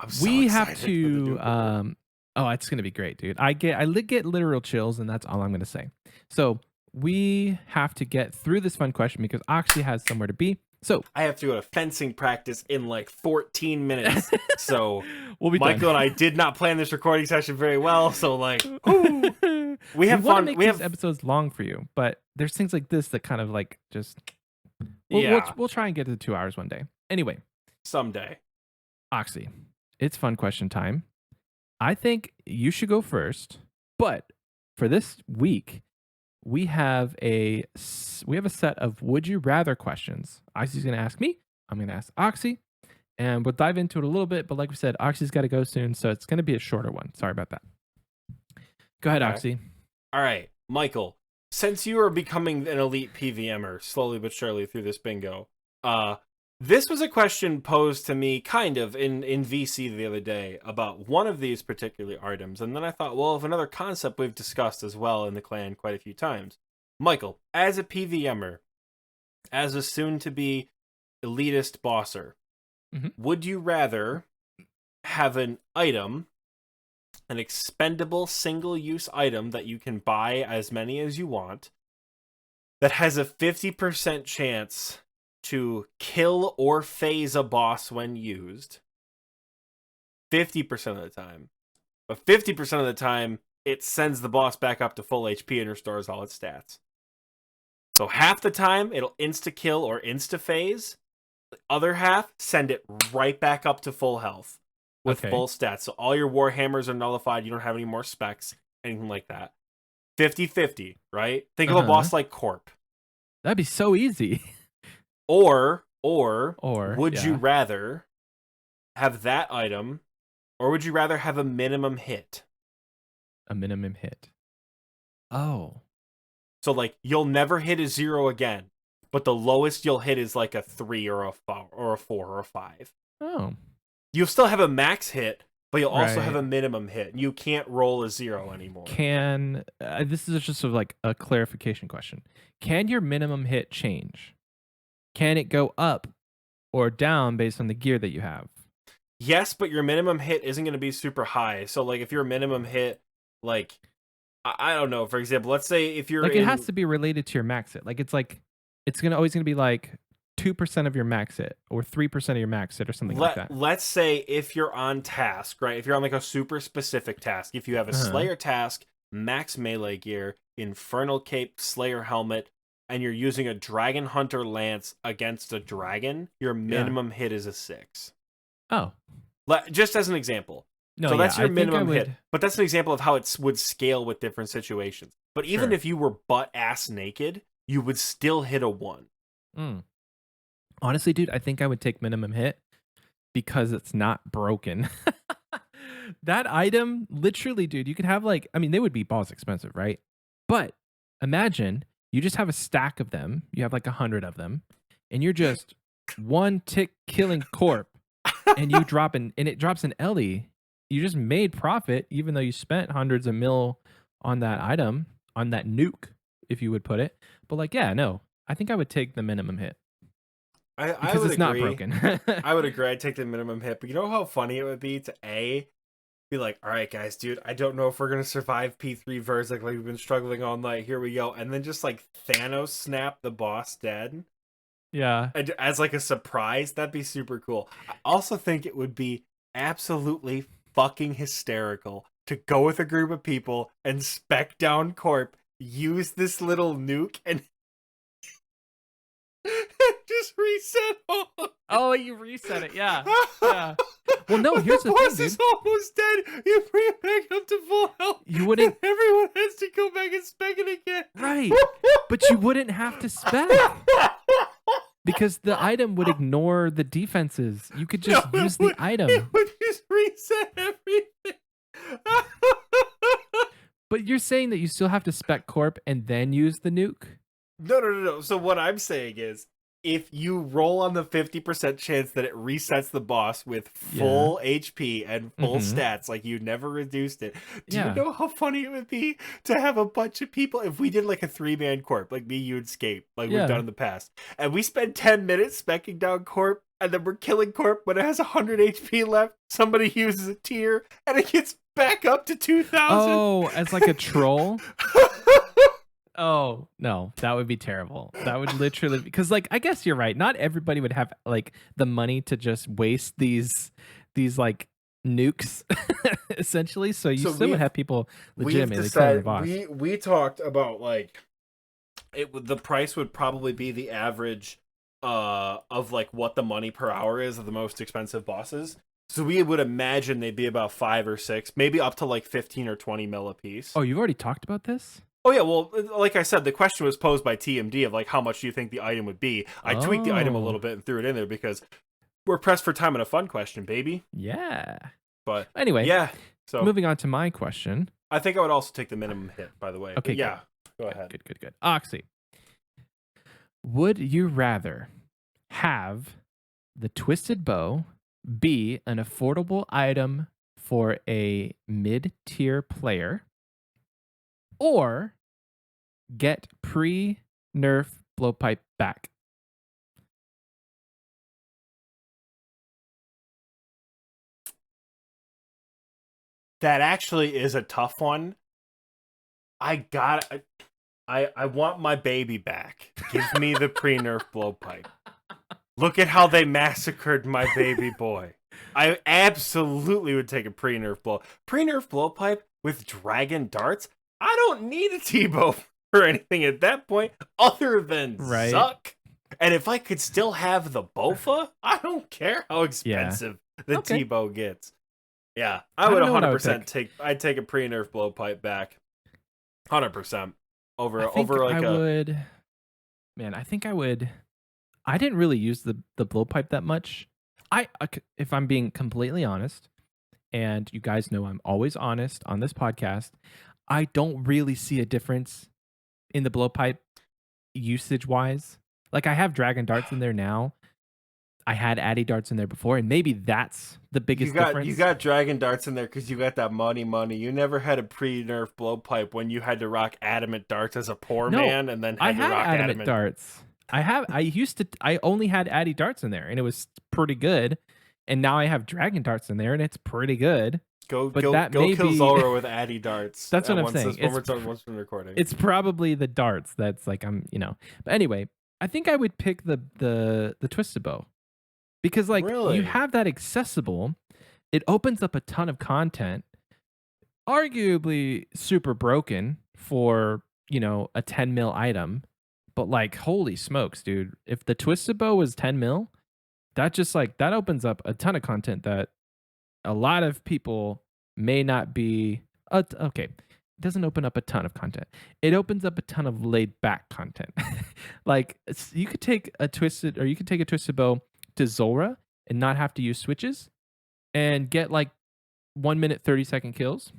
S2: so
S1: we have to. Oh, it's gonna be great, dude. I get literal chills, and that's all I'm gonna say. So we have to get through this fun question because Oxie has somewhere to be. So
S2: I have to go to fencing practice in like 14 minutes. So
S1: we'll be
S2: Michael
S1: done.
S2: and I did not plan this recording session very well. So like,
S1: we have fun. We have episodes long for you, but there's things like this that kind of like just. We'll try and get to the 2 hours one day. Anyway,
S2: someday.
S1: Oxie, it's fun question time. I think you should go first, but for this week, we have a set of would you rather questions. Oxie's going to ask me. I'm going to ask Oxie, and we'll dive into it a little bit. But like we said, Oxie's got to go soon, so it's going to be a shorter one. Sorry about that. Go ahead, Oxie.
S2: All right, Michael. Since you are becoming an elite PVMer slowly but surely through this bingo, this was a question posed to me kind of in VC the other day about one of these particular items. And then I thought, well, of another concept we've discussed as well in the clan quite a few times. Michael, as a PVMer, as a soon-to-be elitist bosser, would you rather have an item, an expendable single-use item that you can buy as many as you want, that has a 50% chance to kill or phase a boss when used 50% of the time. But 50% of the time, it sends the boss back up to full HP and restores all its stats. So half the time, it'll insta-kill or insta-phase. The other half, send it right back up to full health with full stats. So all your Warhammers are nullified. You don't have any more specs, anything like that. 50-50, right? Think of a boss like Corp.
S1: That'd be so easy.
S2: Or would you rather have that item, or would you rather have a minimum hit?
S1: A minimum hit. Oh.
S2: So, like, you'll never hit a 0 again, but the lowest you'll hit is like a 3 or a 4 or a 5.
S1: Oh.
S2: You'll still have a max hit, but you'll also have a minimum hit. You can't roll a 0 anymore.
S1: This is just sort of like a clarification question. Can your minimum hit change? Can it go up or down based on the gear that you have?
S2: Yes, but your minimum hit isn't going to be super high. So, like, if your minimum hit, like, I don't know, for example, let's say if you're
S1: like, it has to be related to your max hit. Like, it's always going to be like 2% of your max hit or 3% of your max hit or something like that.
S2: Let's say if you're on task, right? If you're on like a super specific task, if you have a Slayer task, max melee gear, Infernal Cape, Slayer helmet, and you're using a Dragon Hunter Lance against a dragon, your minimum hit is a 6.
S1: Oh.
S2: Just as an example.
S1: No,
S2: so that's your minimum hit. But that's an example of how it would scale with different situations. But even if you were butt-ass naked, you would still hit a 1.
S1: Honestly, dude, I think I would take minimum hit because it's not broken. That item, literally, dude, you could have like, I mean, they would be balls expensive, right? But imagine you just have a stack of them. You have like 100 of them, and you're just one tick killing Corp, and you drop and it drops an Ellie. You just made profit, even though you spent hundreds of mil on that item, on that nuke, if you would put it. But like, yeah, no, I think I would take the minimum hit.
S2: Because it's
S1: not broken.
S2: I would agree. I'd take the minimum hit. But you know how funny it would be to be like, all right, guys, dude, I don't know if we're going to survive P3 verse. Like we've been struggling all night. Here we go. And then just like Thanos snap the boss dead.
S1: Yeah.
S2: As like a surprise. That'd be super cool. I also think it would be absolutely fucking hysterical to go with a group of people and spec down Corp, use this little nuke, and just reset all.
S1: Oh, you reset it, yeah. Yeah. Well, no, here's the
S2: boss
S1: thing,
S2: is
S1: dude.
S2: almost dead. You bring it back up to full health.
S1: You wouldn't.
S2: Everyone has to go back and spec it again.
S1: Right, but you wouldn't have to spec because the item would ignore the defenses. You could just use the item.
S2: It would just reset everything.
S1: But you're saying that you still have to spec Corp and then use the nuke?
S2: No. So what I'm saying is, if you roll on the 50% chance that it resets the boss with full HP and full stats, like you never reduced it, do you know how funny it would be to have a bunch of people, if we did like a 3-man Corp, like me, you, and Scape, like we've done in the past, and we spend 10 minutes specking down Corp, and then we're killing Corp when it has 100 HP left, somebody uses a tier, and it gets back up to 2,000.
S1: Oh, as like a troll? Oh, no, that would be terrible. That would literally, because like, I guess you're right. Not everybody would have like the money to just waste these like nukes essentially. So you still would have people legitimately killing the boss.
S2: We talked about like, the price would probably be the average of like what the money per hour is of the most expensive bosses. So we would imagine they'd be about 5 or 6, maybe up to like 15 or 20 mil a piece.
S1: Oh, you've already talked about this?
S2: Oh, yeah, well, like I said, the question was posed by TMD of, like, how much do you think the item would be? I tweaked the item a little bit and threw it in there because we're pressed for time and a fun question, baby.
S1: Yeah.
S2: But
S1: anyway,
S2: so
S1: moving on to my question.
S2: I think I would also take the minimum hit, by the way.
S1: Okay,
S2: but yeah, go ahead.
S1: Good. Oxie, would you rather have the Twisted Bow be an affordable item for a mid-tier player, or get pre-nerf blowpipe back?
S2: That actually is a tough one. I want my baby back. Give me the pre-nerf blowpipe. Look at how they massacred my baby boy. I absolutely would take a pre-nerf blow. Pre-nerf blowpipe with dragon darts? I don't need a T-bow or anything at that point other than suck. And if I could still have the BOFA, I don't care how expensive the T-bow gets. Yeah, I would 100% take a pre-nerf blowpipe back. 100% over like
S1: I would. Man, I think I would. I didn't really use the blowpipe that much. If I'm being completely honest, and you guys know I'm always honest on this podcast, I don't really see a difference in the blowpipe usage wise. Like I have dragon darts in there now. I had Addy darts in there before, and maybe that's the biggest difference.
S2: You got dragon darts in there because you got that money. You never had a pre-nerf blowpipe when you had to rock adamant darts as a poor man, and then had to rock adamant
S1: darts. I only had Addy darts in there, and it was pretty good. And now I have dragon darts in there, and it's pretty good.
S2: Go kill Zora with Addy darts.
S1: That's what I'm saying.
S2: Once from recording.
S1: It's probably the darts that's like But anyway, I think I would pick the twisted bow. Because you have that accessible, it opens up a ton of content, arguably super broken for, a 10 mil item. But holy smokes, dude. If the twisted bow was 10 mil, that just that opens up a ton of content that a lot of people may not be. Okay. It doesn't open up a ton of content. It opens up a ton of laid back content. You could take a twisted bow to Zora and not have to use switches and get 1 minute 30-second kills.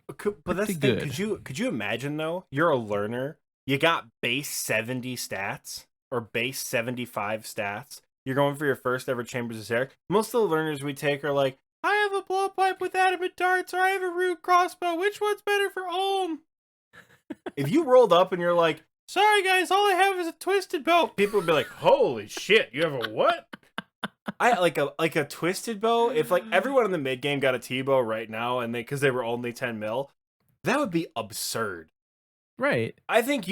S2: But that's the thing. Could you imagine though? You're a learner. You got base 70 stats or base 75 stats. You're going for your first ever Chambers of Sarek. Most of the learners we take are like, I have a blowpipe with adamant darts, or I have a Rune Crossbow. Which one's better for Ohm? If you rolled up and you're like, sorry guys, all I have is a twisted bow, people would be like, holy shit, you have a what? I like a twisted bow. If everyone in the mid game got a T-bow right now, and because they were only 10 mil, that would be absurd.
S1: Right.
S2: I think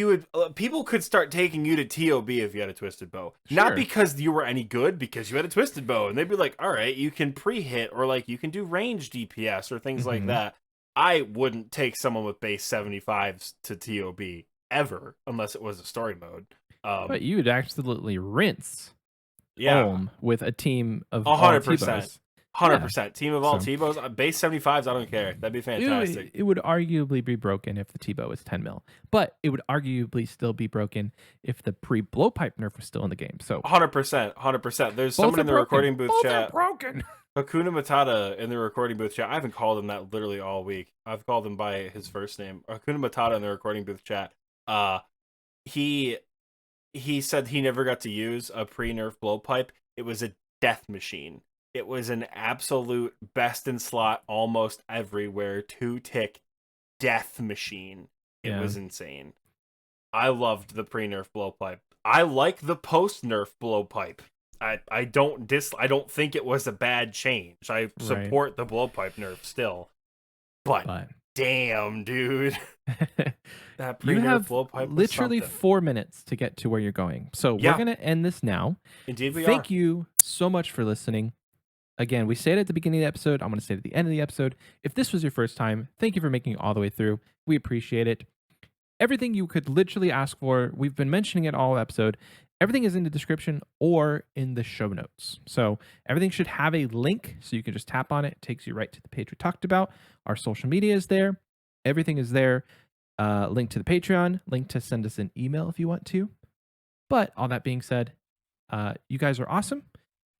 S2: people could start taking you to TOB if you had a twisted bow. Sure. Not because you were any good, because you had a twisted bow. And they'd be like, all right, you can pre-hit, or you can do range DPS or things like that. I wouldn't take someone with base 75s to TOB ever, unless it was a story mode.
S1: But you would absolutely rinse Ohm with a team of
S2: 100%. 100%. Team of all T-bows. Base 75s, I don't care. That'd be fantastic.
S1: It would arguably be broken if the T-bow was 10 mil. But it would arguably still be broken if the pre-blowpipe nerf was still in the game. So
S2: 100%. 100%. There's someone in the recording booth chat.
S1: Both are broken.
S2: Hakuna Matata in the recording booth chat. I haven't called him that literally all week. I've called him by his first name. Hakuna Matata in the recording booth chat. He said he never got to use a pre-nerf blowpipe. It was a death machine. It was an absolute best in slot almost everywhere 2-tick death machine. It was insane. I loved the pre-nerf blowpipe. I like the post-nerf blowpipe. I don't think it was a bad change. I support the blowpipe nerf still. But damn, dude. That pre-nerf blowpipe was
S1: literally 4 minutes to get to where you're going. So we're going to end this now.
S2: Indeed we are.
S1: Thank you so much for listening. Again, we say it at the beginning of the episode. I'm going to say it at the end of the episode. If this was your first time, thank you for making it all the way through. We appreciate it. Everything you could literally ask for, we've been mentioning it all episode. Everything is in the description or in the show notes. So everything should have a link, so you can just tap on it. It takes you right to the page we talked about. Our social media is there. Everything is there. Link to the Patreon. Link to send us an email if you want to. But all that being said, you guys are awesome.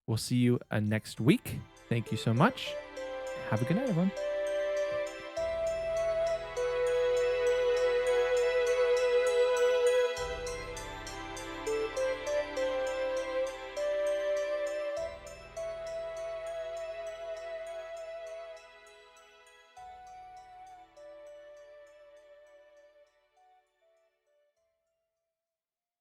S1: We'll see you next week. Thank you so much. Have a good night, everyone.